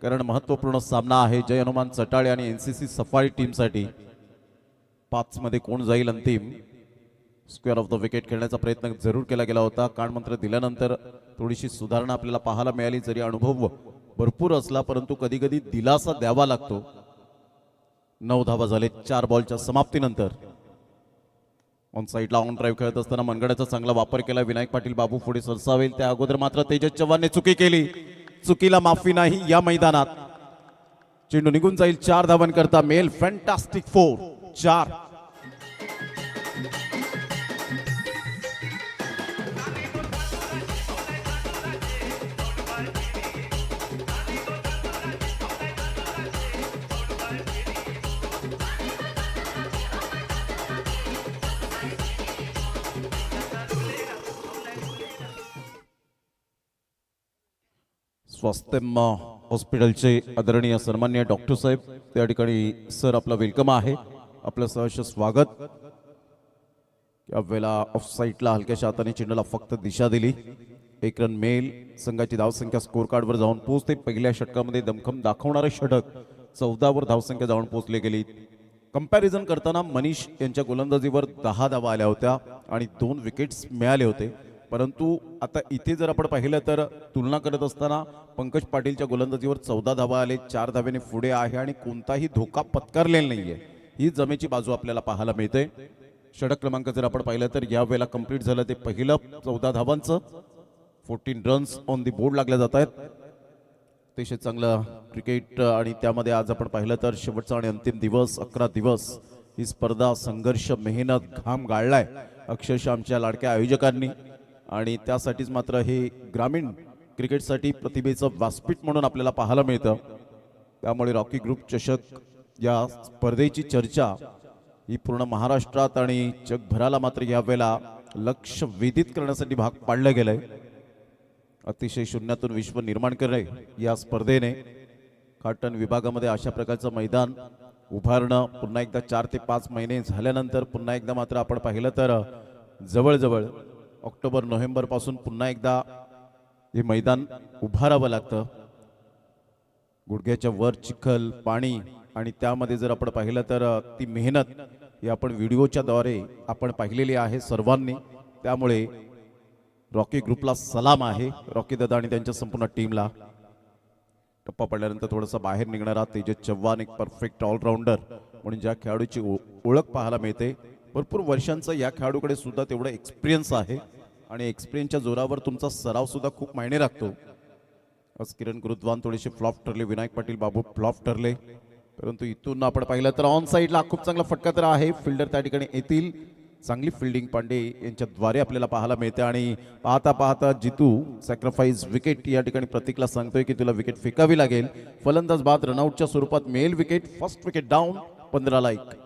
कारण महत्वपूर्ण सामना आहे जय हनुमान चटाळे आणि NCC सफारी टीमसाठी. 5 मध्ये कोण जाईल अंतिम. स्क्वेअर ऑफ द विकेट खेळण्याचा प्रयत्न जरूर केला गेला होता. कानमंत्र दिल्यानंतर थोडीशी सुधारणा आपल्याला पाहायला मिळाली. जरी अनुभव भरपूर असला परंतु कधी कधी दिलासा द्यावा लागतो. 9 धावा झाले 4 बॉलच्या समाप्तीनंतर. ऑन साईडला ऑन ड्राईव्ह खेळत असताना मनगडाचा चांगला वापर केला. विनायक पाटील बाबू पुढे सरसावेल त्या अगोदर मात्र तेजस चव्हाणने चुकी केली. चुकीला माफी नाही या मैदानात. चेंडू निघून जाईल. 4 धावांकरता मेल फॅन्टास्टिक 4 4. स्वस्तिम हॉस्पिटलचे आदरणीय सन्माननीय डॉक्टर साहेब त्या ठिकाणी सर आपला वेलकम आहे, आपलं सहर्ष स्वागत. यावेळेला ऑफ साईडला हलक्याशा हाताने चेंडूला फक्त दिशा दिली. एक रन मेल संघाची धावसंख्या स्कोर कार्डवर जाऊन पोहोचते. पहिल्या षटकामध्ये दमखम दाखवणारे षटक 14 वर धावसंख्या जाऊन पोहोचले गेली. कंपॅरिझन करताना मनीष यांच्या गोलंदाजीवर 10 धावा आल्या होत्या आणि 2 विकेट्स मिळाले होते. परंतु आता इथे जर आपण पाहिलं तर तुलना करत असताना पंकज पाटीलच्या गोलंदाजीवर 14 धावा आले, 4 धावेने पुढे आहे आणि कोणताही धोका पत्करलेला नाहीये. ही जमेची बाजू आपल्याला पाहायला मिळते. षटक क्रमांक जर आपण पाहिलं तर या वेळेला कंप्लीट झालं ते पहिलं 14 धावांचं. 14 रन्स ऑन दी बोर्ड लागल्या जात आहेत. अतिशय चांगलं क्रिकेट आणि त्यामध्ये आज आपण पाहिलं तर शेवटचा आणि अंतिम दिवस 11 दिवस ही स्पर्धा संघर्ष मेहनत घाम गाळलाय अक्षरशः आमच्या लाडक्या आयोजकांनी आणि त्यासाठीच मात्र हे ग्रामीण क्रिकेटसाठी प्रतिभेचं व्यासपीठ म्हणून आपल्याला पाहायला मिळतं. त्यामुळे रॉकी ग्रुप चषक या स्पर्धेची चर्चा ही पूर्ण महाराष्ट्रात आणि जगभराला मात्र यावेळेला लक्ष वेधित करण्यासाठी भाग पाडलं गेलंय. अतिशय शून्यातून विश्व निर्माण करणे या स्पर्धेने काटन विभागामध्ये अशा प्रकारचं मैदान उभारणं पुन्हा एकदा 4 ते 5 महिने झाल्यानंतर पुन्हा एकदा मात्र आपण पाहिलं तर जवळजवळ ऑक्टोबर नोव्हेंबर पासून पुन्हा एकदा हे मैदान उभारावं लागतं. गुडघ्याच्या वर चिखल पाणी आणि त्यामध्ये जर आपण पाहिलं तर ती मेहनत ही आपण व्हिडिओच्या द्वारे आपण पाहिलेली आहे सर्वांनी. त्यामुळे रॉकी ग्रुपला सलाम आहे, रॉकी दादा आणि त्यांच्या संपूर्ण टीमला. टप्पा पडल्यानंतर थोडासा बाहेर निघणारा तेजस चव्हाण एक परफेक्ट ऑलराऊंडर म्हणून ज्या खेळाडूची ओळख पाहायला मिळते. भरपूर वर्षांचा या खेळाडूकडे सुद्धा तेवढा एक्सपिरियन्स आहे आणि एक्सपिरियन्सच्या जोरावर तुमचा सराव सुद्धा खूप मायने राखतो. आज किरण गुरुद्वान थोडेसे फ्लॉप ठरले, विनायक पाटील बाबू फ्लॉप ठरले. परंतु इथून आपण पाहिलं तर ऑन साईडला खूप चांगला फटका तर आहे. फिल्डर त्या ठिकाणी येतील. चांगली फिल्डिंग पांडे यांच्याद्वारे आपल्याला पाहायला मिळते आणि पाहता पाहता जितू सॅक्रिफाईस विकेट या ठिकाणी प्रतीकला सांगतोय की तुला विकेट फेकावी लागेल. फलंदाज बाद रनआउटच्या स्वरूपात मिळेल विकेट. फर्स्ट विकेट डाऊन 15 ला 1.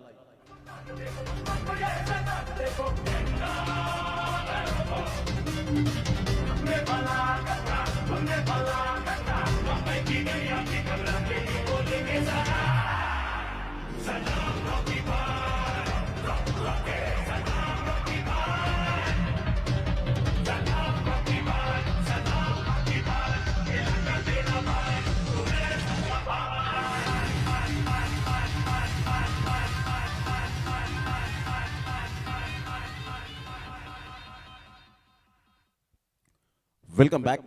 Welcome back.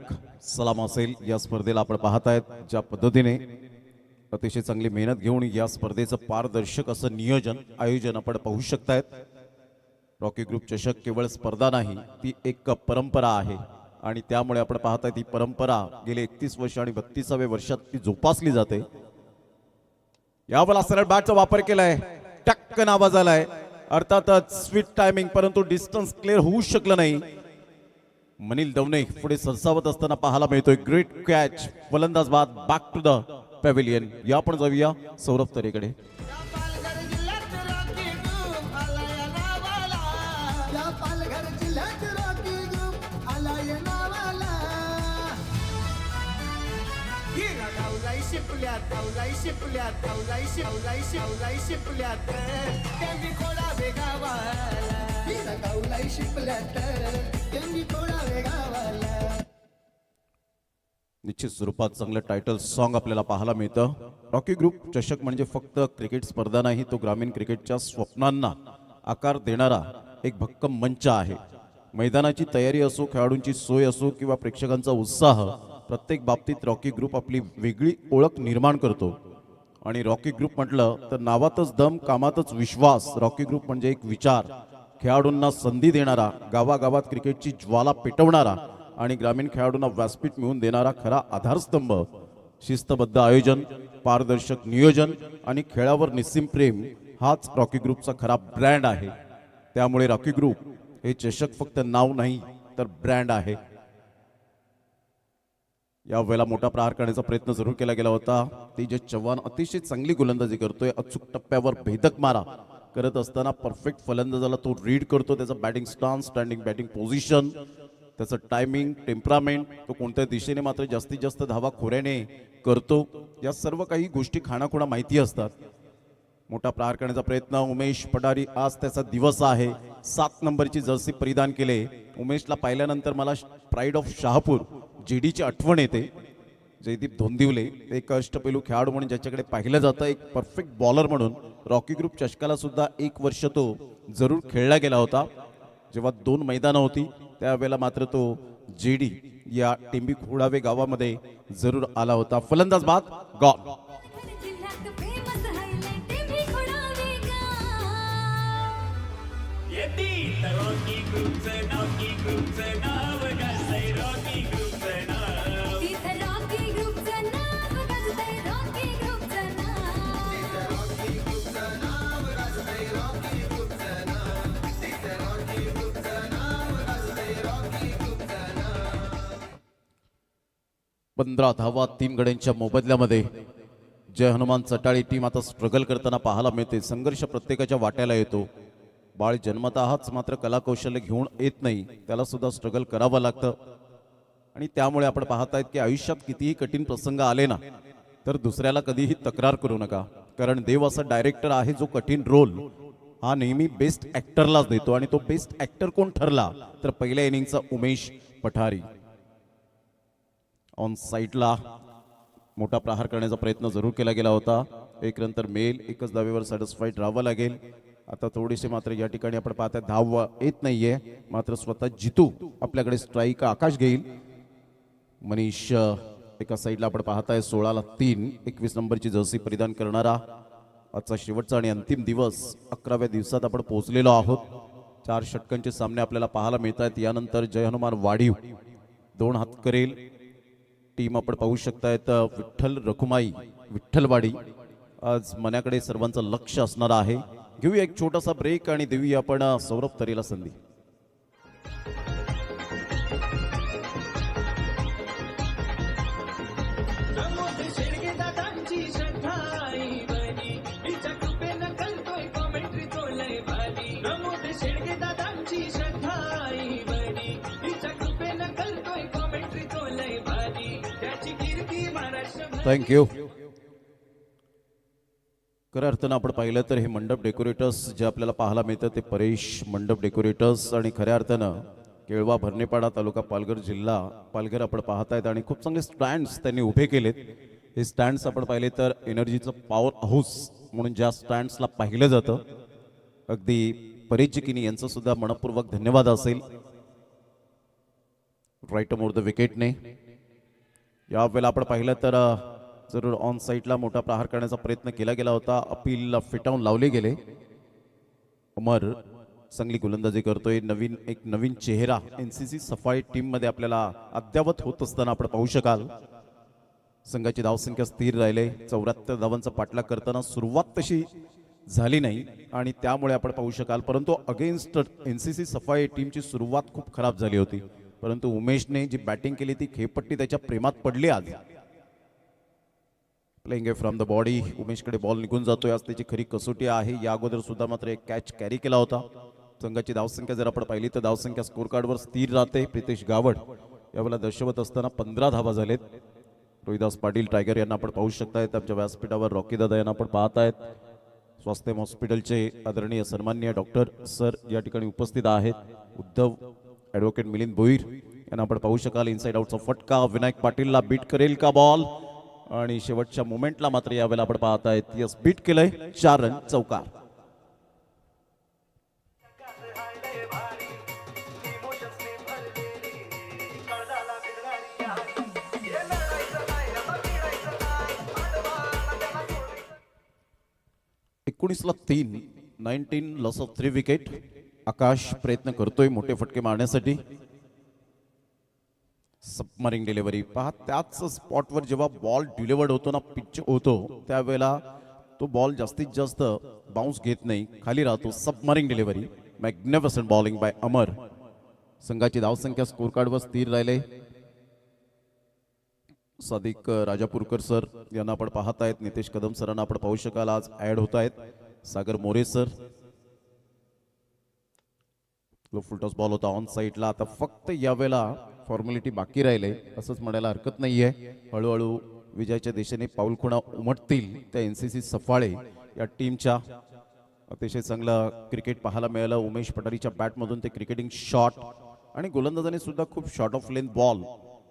सलाम असेल या स्पर्धेला आपण पाहतायत ज्या पद्धतीने अतिशय चांगली मेहनत घेऊन या स्पर्धेचं पारदर्शक असं नियोजन आयोजन आपण पाहू शकतायत. रॉकी ग्रुप चषक केवळ स्पर्धा नाही, ती एक परंपरा आहे आणि त्यामुळे आपण पाहताय ती परंपरा गेले 31 वर्ष आणि 32व्या वर्षात ती जोपासली जाते. यावेळेला सरळ बॅटचा वापर केलाय, टक्कन आवाज आलाय. अर्थातच स्वीट टायमिंग, परंतु डिस्टन्स क्लिअर होऊ शकलं नाही. मनील दवणे पुढे सरसावत असताना पाहायला मिळतोय. Great catch. फलंदाज बाद बॅक टू द पॅव्हिलियन. या आपण जाऊया सौरभ तरेकडे. पालघर जिल्ह्यात रॉकी ग्रुप आलाय नावाला. या पालघर जिल्ह्यात रॉकी ग्रुप आलाय नावाला. हिरा गावलाय शिपल्यात, गावलाय शिपल्यात, गावलाय शिवलाय शिवलाय शिपल्यात. त्यांनी थोडा वेगावाला. हिरा गावलाय शिपल्यात, त्यांनी थोडा वेगावाला. निश्चित स्वरूपात चांगलं टायटल सॉन्ग आपल्याला पाहायला मिळतं. रॉकी ग्रुप चषक म्हणजे फक्त क्रिकेट स्पर्धा नाही, तो ग्रामीण क्रिकेटच्या स्वप्नांना आकार देणारा एक भक्कम मंच आहे. मैदानाची तयारी असो, खेळाडूंची सोय असो किंवा प्रेक्षकांचा उत्साह, प्रत्येक बाबतीत रॉकी ग्रुप आपली वेगळी ओळख निर्माण करतो. आणि रॉकी ग्रुप म्हटलं तर नावातच दम, कामातच विश्वास. रॉकी ग्रुप म्हणजे एक विचार, खेळाडूंना संधी देणारा, गावागावात क्रिकेटची ज्वाला पेटवणारा आणि ग्रामीण खेळाडूंना व्यासपीठ मिळवून देणारा खरा आधारस्तंभ. शिस्तबद्ध आयोजन, पारदर्शक नियोजन आणि खेळावर निस्सीम प्रेम हाच रॉकी ग्रुपचा खरा ब्रँड आहे. त्यामुळे रॉकी ग्रुप हे चषक फक्त नाव नाही तर ब्रँड आहे. यावेळेला मोठा प्रहार करण्याचा प्रयत्न जरूर केला गेला होता. तेजस चव्हाण अतिशय चांगली गोलंदाजी करतोय. अचूक टप्प्यावर भेदक मारा करत असताना परफेक्ट फलंदाजाला तो रीड करतो. त्याचा batting stance, standing batting position त्याचं टायमिंग, टेम्परामेंट, तो कोणत्या दिशेने मात्र जास्तीत जास्त धावा खोऱ्याने करतो, या सर्व काही गोष्टी खाणाखुणा माहिती असतात. मोठा प्रहार करण्याचा प्रयत्न उमेश पठारी, आज त्याचा दिवस आहे. 7 नंबरची जर्सी परिधान केले. उमेशला पाहिल्यानंतर मला प्राईड ऑफ शहापूर जीडीची आठवण येते. जयदीप धोंदिवले एक अष्टपैलू खेळाडू म्हणून ज्याच्याकडे पाहिलं जातं, एक परफेक्ट बॉलर म्हणून रॉकी ग्रुप चषकाला सुद्धा 1 वर्ष तो जरूर खेळला गेला होता. जेव्हा 2 मैदानं होती त्यावेळेला मात्र तो जेडी या टेंबी खोडावे गावामध्ये जरूर आला होता. फलंदाज बाद, गॉल. जिल्ह्यात फेमस हायलाइट टेंभी खोडावेगा. येती रॉकी ग्रुपचं नाव गाजतंय रॉकी ग्रुपचं नाव. तिथं रॉकी ग्रुपचं नाव गाजतंय रॉकी ग्रुपचं नाव. पंधरा धावा 3 गड्यांच्या मोबदल्यामध्ये जय हनुमान चटाळी टीम आता स्ट्रगल करताना पाहायला मिळते. संघर्ष प्रत्येकाच्या वाट्याला येतो. बाळ जन्मतःच मात्र कलाकौशल्य घेऊन येत नाही, त्याला सुद्धा स्ट्रगल करावं लागतं. आणि त्यामुळे आपण पाहतायत की आयुष्यात कितीही कठीण प्रसंग आले ना तर दुसऱ्याला कधीही तक्रार करू नका, कारण देव असा डायरेक्टर आहे जो कठीण रोल हा नेहमी बेस्ट ॲक्टरलाच देतो. आणि तो बेस्ट ॲक्टर कोण ठरला तर पहिल्या इनिंगचा उमेश पठारी. ऑन साईडला मोठा प्रहार करण्याचा प्रयत्न जरूर केला गेला होता. 1 रन तर मेल, 1च धावेवर सॅटिस्फाईड राहावं लागेल. आता थोडीशी मात्र या ठिकाणी आपण पाहताय धाव येत नाहीये, मात्र स्वतः जितू आपल्याकडे स्ट्राईक आकाश घेईल. मनीष एका साईडला आपण पाहताय 16ला 3, 21 नंबरची जर्सी परिधान करणारा. आजचा शेवटचा आणि अंतिम दिवस, 11व्या दिवसात आपण पोहोचलेलो आहोत. 4 षटकांचे सामने आपल्याला पाहायला मिळत आहेत. यानंतर जय हनुमान वाढीव 2 हात करेल. टीम आपण पाहू शकतायत विठ्ठल रखुमाई विठ्ठलवाडी. आज मनाकडे सर्वांचं लक्ष असणार आहे. घेऊया एक छोटासा ब्रेक आणि देऊया आपण सौरभ तरेला संधी. थँक्यू. खऱ्या अर्थानं आपण पाहिलं तर हे मंडप डेकोरेटर्स जे आपल्याला पाहायला मिळतं ते परेश मंडप डेकोरेटर्स. आणि खऱ्या अर्थानं केळवा, भरणेपाडा तालुका, पालघर जिल्हा पालघर आपण पाहतायत. आणि खूप चांगले स्टँड्स त्यांनी उभे केलेत. हे स्टँड्स आपण पाहिले तर एनर्जीचं पॉवर हाऊस म्हणून ज्या स्टँड्सला पाहिलं जातं, अगदी परेश जिकिनी यांचं सुद्धा मनपूर्वक धन्यवाद असेल. राईट मोर द विकेटने यावेळेला आपण पाहिलं तर जरूर ऑन साईडला मोठा प्रहार करण्याचा प्रयत्न केला गेला होता. अपील फिटावून लावले गेले. अमर चांगली गोलंदाजी करतोय. एक नवीन चेहरा एनसीसी सफाई टीम मध्ये आपल्याला अद्यावत होत असताना आपण पाहू शकाल. संघाची धावसंख्या स्थिर राहिले. 74 धावांचा पाठलाग करताना सुरुवात तशी झाली नाही आणि त्यामुळे आपण पाहू शकाल. परंतु अगेन्स्ट एनसीसी सफाई टीमची सुरुवात खूप खराब झाली होती. परंतु उमेशने जी बॅटिंग केली ती खेळपट्टी त्याच्या प्रेमात पडली. आज प्लेइंग फ्रॉम द बॉडी, उमेशकडे बॉल निघून जातोय. आज त्याची खरी कसोटी आहे. या अगोदर सुद्धा मात्र एक कॅच कॅरी केला होता. संघाची धावसंख्या जर आपण पाहिली तर धावसंख्या स्कोर कार्डवर स्थिर राहते. प्रितेश गावड यावेळेला दर्शवत असताना 15 धावा झालेत. रोहिदास पाटील टायगर यांना आपण पाहू शकतायत. आमच्या व्यासपीठावर रॉकी दादा यांना आपण पाहतायत. स्वास्थ्य हॉस्पिटलचे आदरणीय सन्माननीय डॉक्टर सर या ठिकाणी उपस्थित आहेत. उद्धव ॲडव्होकेट मिलिंद भोईर यांना आपण पाहू शकाल. इनसाइड आउटचा फटका, विनायक पाटीलला बीट करेल का बॉल, आणि शेवटच्या मोमेंटला मात्र यावेळेला आपण पाहतायत यस बीट केलंय. 4 रन चौकार. एकोणीसला 3, 19 लॉस ऑफ 3 विकेट. आकाश प्रयत्न करतोय मोठे फटके मारण्यासाठी. सबमरिंग डिलिव्हरी पहा, त्याच स्पॉटवर जेव्हा बॉल डिलिव्हर्ड होतो ना, पिच होतो, त्यावेळेला तो बॉल जास्तीत जास्त बाउन्स घेत नाही, खाली राहतो. सबमरिंग डिलिव्हरी, मॅग्निफिसंट बॉलिंग बाय अमर. संघाची धावसंख्या स्कोर कार्डवर स्थिर राहिले. सादिक राजापूरकर सर यांना आपण पाहत आहेत. नितेश कदम सरांना आपण पाहू शकाल आज ऍड होत आहेत. सागर मोरे सर. फुलटॉस बॉल होता ऑन साईडला. आता फक्त यावेळेला फॉर्मॅलिटी बाकी राहिले असंच म्हणायला हरकत नाहीये. हळूहळू विजयाच्या दिशेने पाऊल खुणा उमटतील त्या NCC सफाळे या टीमच्या. अतिशय चांगलं क्रिकेट पाहायला मिळालं. उमेश पठारीच्या बॅटमधून ते क्रिकेटिंग शॉट आणि गोलंदाजाने सुद्धा खूप शॉर्ट ऑफ लेंथ बॉल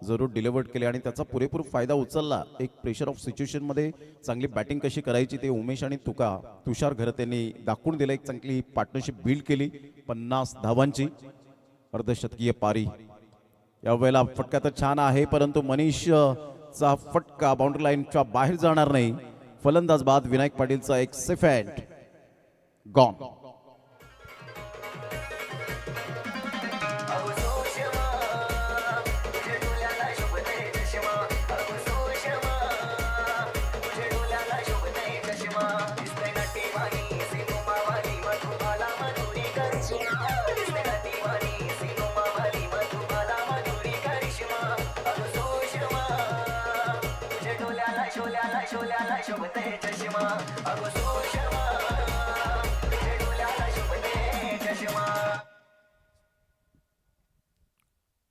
जरूर डिलिव्हर्ड केले आणि त्याचा पुरेपूर फायदा उचलला. एक प्रेशर ऑफ सिच्युएशनमध्ये चांगली बॅटिंग कशी करायची ते उमेश आणि तुषार घरत यांनी दाखवून दिलं. एक चांगली पार्टनरशिप बिल्ड केली. 50 धावांची अर्धशतकीय पारी. यावेळेला फटका तर छान आहे परंतु मनीषचा फटका बाउंड्री लाईनच्या बाहेर जाणार नाही. फलंदाज बाद विनायक पाटीलचा एक सेफ हँड गॉन.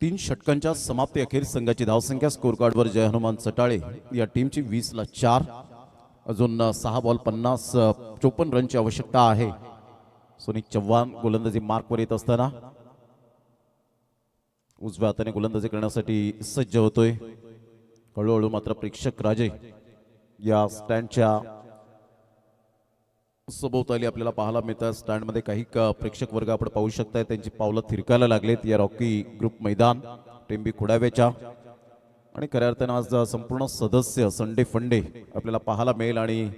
तीन षटकांच्या समाप्ती अखेर संघाची धावसंख्या स्कोर कार्डवर जय हनुमान चटाळे या टीमची 20 ला 4. अजून 6 बॉल 54 रनची आवश्यकता आहे. सुनील चव्हाण गोलंदाजी मार्कवर येत असताना उजव्या हाताने गोलंदाजी करण्यासाठी सज्ज होतोय. हळूहळू मात्र प्रेक्षक राजे या स्टँडच्या सभोवताली आपल्याला पाहायला मिळतात. स्टँडमध्ये काही प्रेक्षक वर्ग आपण पाहू शकताय त्यांची पावलं थिरकायला लागलेत या रॉकी ग्रुप मैदान टेंबी खुडाव्याच्या. आणि खऱ्या अर्थानं आज संपूर्ण सदस्य संडे फंडे आपल्याला पाहायला मिळेल आणि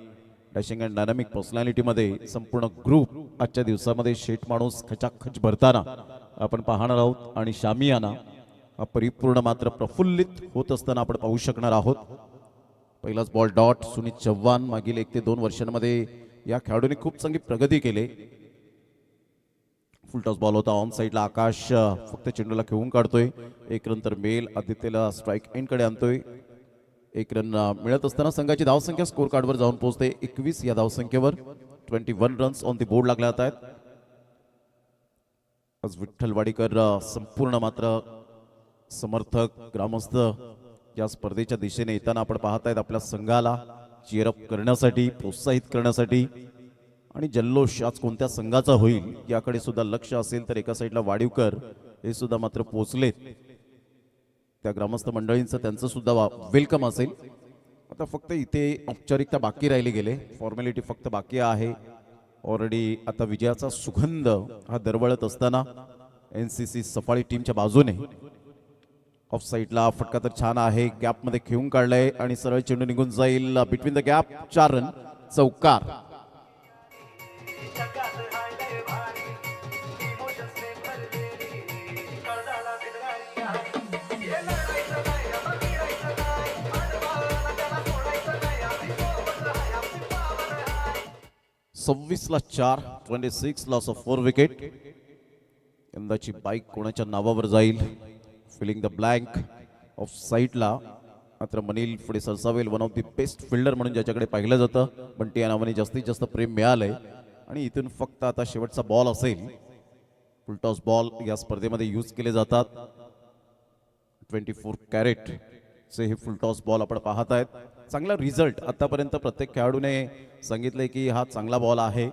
डॅशिंग अँड डायनामिक पर्सनॅलिटीमध्ये संपूर्ण ग्रुप आजच्या दिवसामध्ये शेट माणूस खचाखच भरताना आपण पाहणार आहोत. आणि शामियाना हा परिपूर्ण मात्र प्रफुल्लित होत असताना आपण पाहू शकणार आहोत. पहिलाच बॉल डॉट. सुनील चव्हाण मागील 1 ते 2 वर्षांमध्ये या खेळाडूने खूप चांगली प्रगती केली. फुलटॉस बॉल होता ऑन साईडला. आकाश फक्त चेंडूला खेळून काढतोय. 1 रन तर मेल आदित्यला स्ट्राईक एंडकडे आणतोय. 1 रन मिळत असताना संघाची धावसंख्या स्कोर कार्डवर जाऊन पोहोचते 21 या धावसंख्येवर. 21 रन्स ऑन दी बोर्ड लागले आहेत. आज विठ्ठल वाडीकर संपूर्ण मात्र समर्थक ग्रामस्थ या स्पर्धेच्या दिशेने येताना आपण पाहतायत आपल्या संघाला चीअरअप करण्यासाठी प्रोत्साहित करण्यासाठी. आणि जल्लोष आज कोणत्या संघाचा होईल याकडे सुद्धा लक्ष असेल तर एका साईडला वाडीवकर हे सुद्धा मात्र पोहोचलेत. त्या ग्रामस्थ मंडळींचं त्यांचं सुद्धा वेलकम असेल. आता फक्त इथे औपचारिकता बाकी राहिली गेले. फॉर्मॅलिटी फक्त बाकी आहे. ऑलरेडी आता विजयाचा सुगंध हा दरवळत असताना NCC सफाळी टीमच्या बाजूने ऑफ साईडला फटका तर छान आहे. गॅपमध्ये खेळून काढलाय आणि सरळ चेंडू निघून जाईल बिटवीन द गॅप. 4 रन चौकार. ला 4. 26 लॉस ऑफ 4 विकेट. यंदाची बाईक कोणाच्या नावावर जाईल? फिलिंग द ब्लँक ऑफ साईडला मात्र मनील पुढे सरसावेल. One of the best fielder म्हणून ज्याच्याकडे पाहिलं जातं पण त्या नावाने जास्तीत जास्त प्रेम मिळालंय. आणि इथून फक्त आता शेवटचा बॉल असेल. फुलटॉस बॉल या स्पर्धेमध्ये यूज केले जातात. 24 कॅरेट चे हे फुलटॉस बॉल आपण पाहत आहेत. चांगला रिझल्ट आतापर्यंत प्रत्येक खेळाडूने सांगितलंय की हा चांगला बॉल आहे.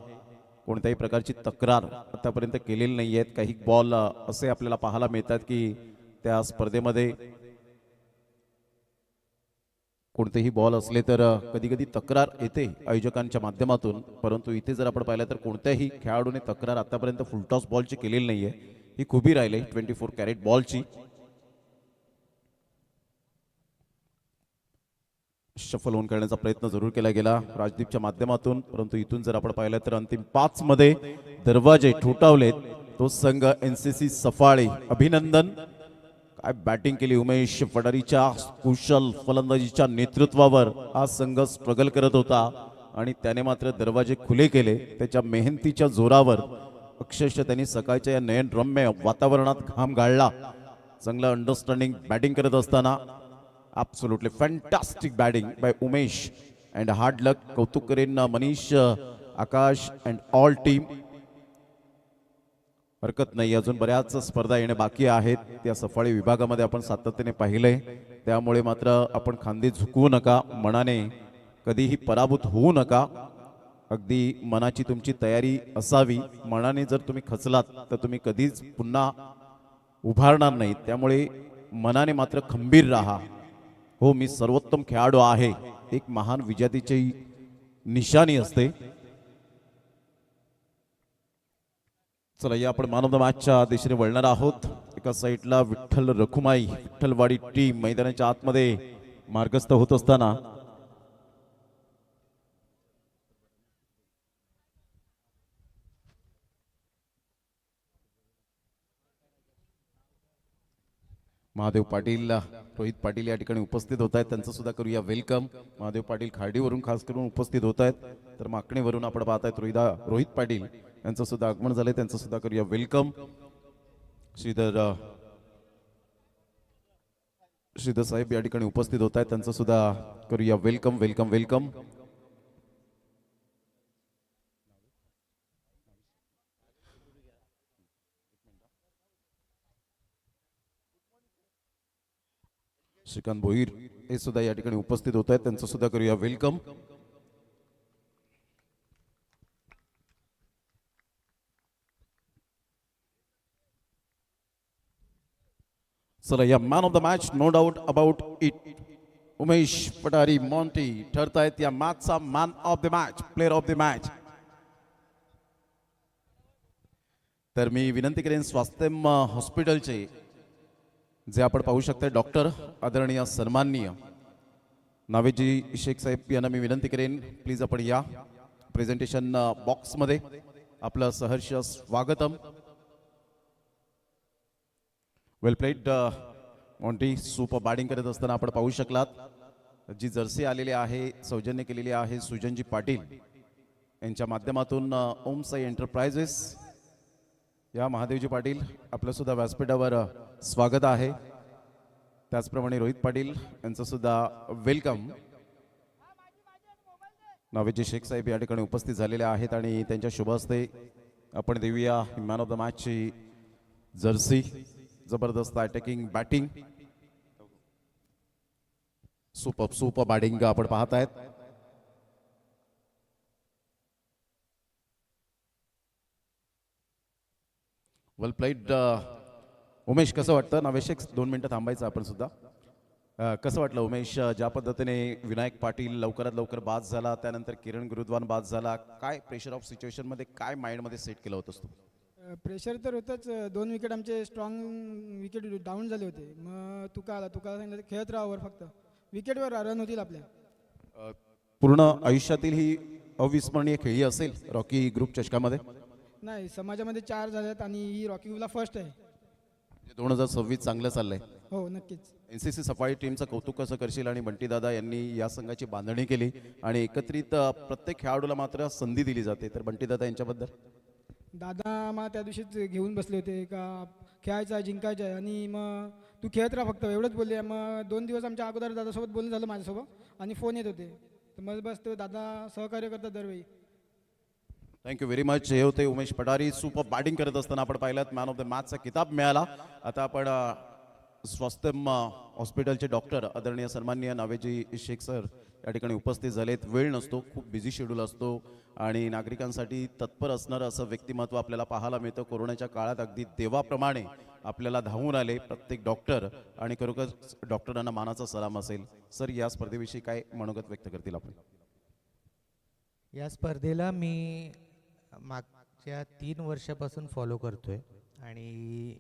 कोणत्याही प्रकारची तक्रार आतापर्यंत केलेली नाही आहेत. काही बॉल असे आपल्याला पाहायला मिळतात की त्या स्पर्धेमध्ये कोणतेही बॉल असले तर कधी कधी तक्रार येते आयोजकांच्या माध्यमातून. परंतु इथे जर आपण पाहिलं तर कोणत्याही खेळाडूने तक्रार आतापर्यंत फुलटॉस बॉलची केलेली नाहीये. ही खूबी राहिली 24 कॅरेट बॉलची. शफल होऊन करण्याचा प्रयत्न जरूर केला गेला राजदीपच्या माध्यमातून. परंतु इथून जर आपण पाहिलं तर अंतिम 5 मध्ये दरवाजे ठोठावलेत तो संघ NCC सफाळे. अभिनंदन. काय बॅटिंग केली उमेश पठारीच्या कुशल फलंदाजीच्या नेतृत्वावर हा संघ स्ट्रगल करत होता आणि त्याने मात्र दरवाजे खुले केले. त्याच्या मेहनतीच्या जोरावर अक्षरशः त्यांनी सकाळच्या या नयनरम्य वातावरणात घाम गाळला. चांगलं अंडरस्टँडिंग बॅटिंग करत असताना absolutely fantastic batting by Umesh and hard luck. कौतुक करेन Manish, Akash and all team. हरकत नाही, अजून बऱ्याच स्पर्धा येणे बाकी आहेत. त्या सफाळी विभागामध्ये आपण सातत्याने पाहिलंय. त्यामुळे मात्र आपण खांदे झुकवू नका, मनाने कधीही पराभूत होऊ नका. अगदी मनाची तुमची तयारी असावी. मनाने जर तुम्ही खचलात तर तुम्ही कधीच पुन्हा उभारणार नाही. त्यामुळे मनाने मात्र खंबीर राहा. हो, मी सर्वोत्तम खेळाडू आहे, एक महान विजेतेची निशाणी असते. चला, या आपण मॅन ऑफ द मॅचच्या दिशेने वळणार आहोत. एका साईडला विठ्ठल रखुमाई विठ्ठलवाडी टीम मैदानाच्या आतमध्ये मार्गस्थ होत असताना महादेव पाटील, रोहित पाटील या ठिकाणी उपस्थित होत आहेत. त्यांचं सुद्धा करूया वेलकम. महादेव पाटील खार्डीवरून खास करून उपस्थित होत आहेत, तर माकणीवरून आपण पाहत आहेत रोहित पाटील यांचं सुद्धा आगमन झालंय. त्यांचं सुद्धा करूया वेलकम. श्रीधर साहेब या ठिकाणी उपस्थित होत आहेत, त्यांचं सुद्धा करूया welcome welcome welcome. Shrikant Bhoir हे सुद्धा या ठिकाणी उपस्थित होत आहेत, त्यांचं सुद्धा करूया वेलकम. चला, या man of the match, no doubt about it, Umesh Patari मॉन्टी ठरतायत या मॅचचा man of the match, player of the match. तर मी विनंती करेन स्वास्थ्यम हॉस्पिटलचे जे आपण पाहू शकता डॉक्टर आदरणीय सन्माननीय नावेजी शेख साहेब यांना मी विनंती करेन, प्लीज आपण या प्रेझेंटेशन बॉक्समध्ये. आपलं सहर्ष स्वागतम. वेल प्लेड मॉन्टी. सुपर बॅटिंग करत असताना आपण पाहू शकलात जी जर्सी आलेली आहे, सौजन्य केलेली आहे सुजनजी पाटील यांच्या माध्यमातून ओम साई एंटरप्राइजेस या महादेवजी पाटील आपलं सुद्धा व्यासपीठावर स्वागत आहे. त्याचप्रमाणे रोहित पाटील यांचं सुद्धा वेलकम. नावेजी शेख साहेब या ठिकाणी उपस्थित झालेले आहेत आणि त्यांच्या शुभ हस्ते आपण देऊया मॅन ऑफ द मॅचची जर्सी. जबरदस्त अटॅकिंग बॅटिंग, सुपर बॅटिंग आपण पाहत आहेत. वेल प्लेड उमेश. कसं वाटतं नावेशेक, 2 मिनिटं थांबायचं आपण सुद्धा. कसं वाटलं उमेश, ज्या पद्धतीने विनायक पाटील लवकरात लवकर बाद झाला, त्यानंतर किरण गुरुद्वान बाद झाला, काय प्रेशर ऑफ सिच्युएशन मध्ये काय माइंडमध्ये सेट केलं होतंस तू? प्रेशर तर होतंच. 2 विकेट आमचे स्ट्रॉंग विकेट डाऊन झाले होते. मग तुका सांगितलं खेळत राहावर, फक्त विकेटवर रन होतील आपल्या. पूर्ण आयुष्यातील ही अविस्मरणीय खेळी असेल रॉकी ग्रुप चषकामध्ये. नाही, समाजामध्ये 4 झाल्यात आणि ही रॉकी ग्रुपला फर्स्ट आहे. 2026 चांगलं चाललंय. हो, नक्कीच. NCC सफाळी टीमचं कौतुक कसं करशील? आणि बंटी दादा यांनी या संघाची बांधणी केली आणि एकत्रित प्रत्येक खेळाडूला मात्र संधी दिली जाते, तर बंटी दादा यांच्याबद्दल? दादा मग त्या दिवशीच घेऊन बसले होते का खेळायचं आहे, जिंकायचं आहे, आणि मग तू खेळत राहा फक्त, एवढंच बोलले. मग 2 दिवस आमच्या अगोदर दादासोबत बोलणं झालं माझ्यासोबत आणि फोन येत होते, तर मग बस ते दादा सहकार्य करतात दरवेळी. Thank you very much. हे होते उमेश पटारी. सुपर बॅटिंग करत असताना आपण पाहिलं मॅन ऑफ द मॅचचा किताब मिळाला. आता आपण स्वास्थ्यम हॉस्पिटलचे डॉक्टर आदरणीय सन्माननीय नावेजी शेख सर या ठिकाणी उपस्थित झालेत. वेळ नसतो, खूप बिझी शेड्यूल असतो आणि नागरिकांसाठी तत्पर असणारं असं व्यक्तिमत्व आपल्याला पाहायला मिळतं. कोरोनाच्या काळात अगदी देवाप्रमाणे आपल्याला धावून आले प्रत्येक डॉक्टर, आणि खरोखर डॉक्टरांना मानाचा सलाम असेल. सर, या स्पर्धेविषयी काय मनोगत व्यक्त करतील आपण? या स्पर्धेला मी मागच्या 3 वर्षापासून फॉलो करतोय आणि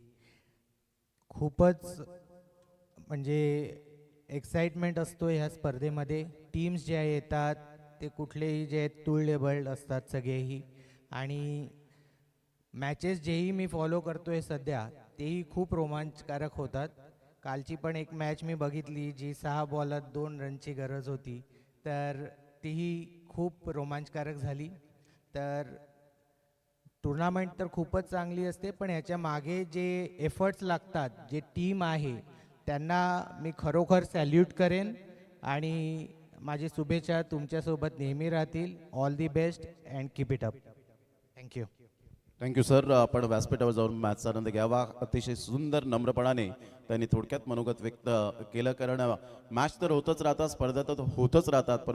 खूपच म्हणजे एक्साइटमेंट असतो ह्या स्पर्धेमध्ये. टीम्स जे येतात ते कुठलेही जे आहेत टूल लेबल्ड असतात सगळेही, आणि मॅचेस जेही मी फॉलो करतोय सध्या तेही खूप रोमांचकारक होतात. कालची पण एक मॅच मी बघितली जी 6 बॉलात 2 रनची गरज होती, तर तीही खूप रोमांचकारक झाली. तर टुर्नामेंट तर खूपच चांगली असते, पण ह्याच्या मागे जे एफर्ट्स लागतात, जे टीम आहे, त्यांना मी खरोखर सॅल्यूट करेन आणि माझी शुभेच्छा तुमच्यासोबत नेहमी राहतील. All the best and keep it up. Thank you. Thank you sir. आपण व्यासपीठावर जाऊन मॅचचा आनंद घ्यावा. अतिशय सुंदर नम्रपणाने त्यांनी थोडक्यात मनोगत व्यक्त केलं. कारण मॅच तर होतच राहतात, स्पर्धा तर होतच राहतात, परंतु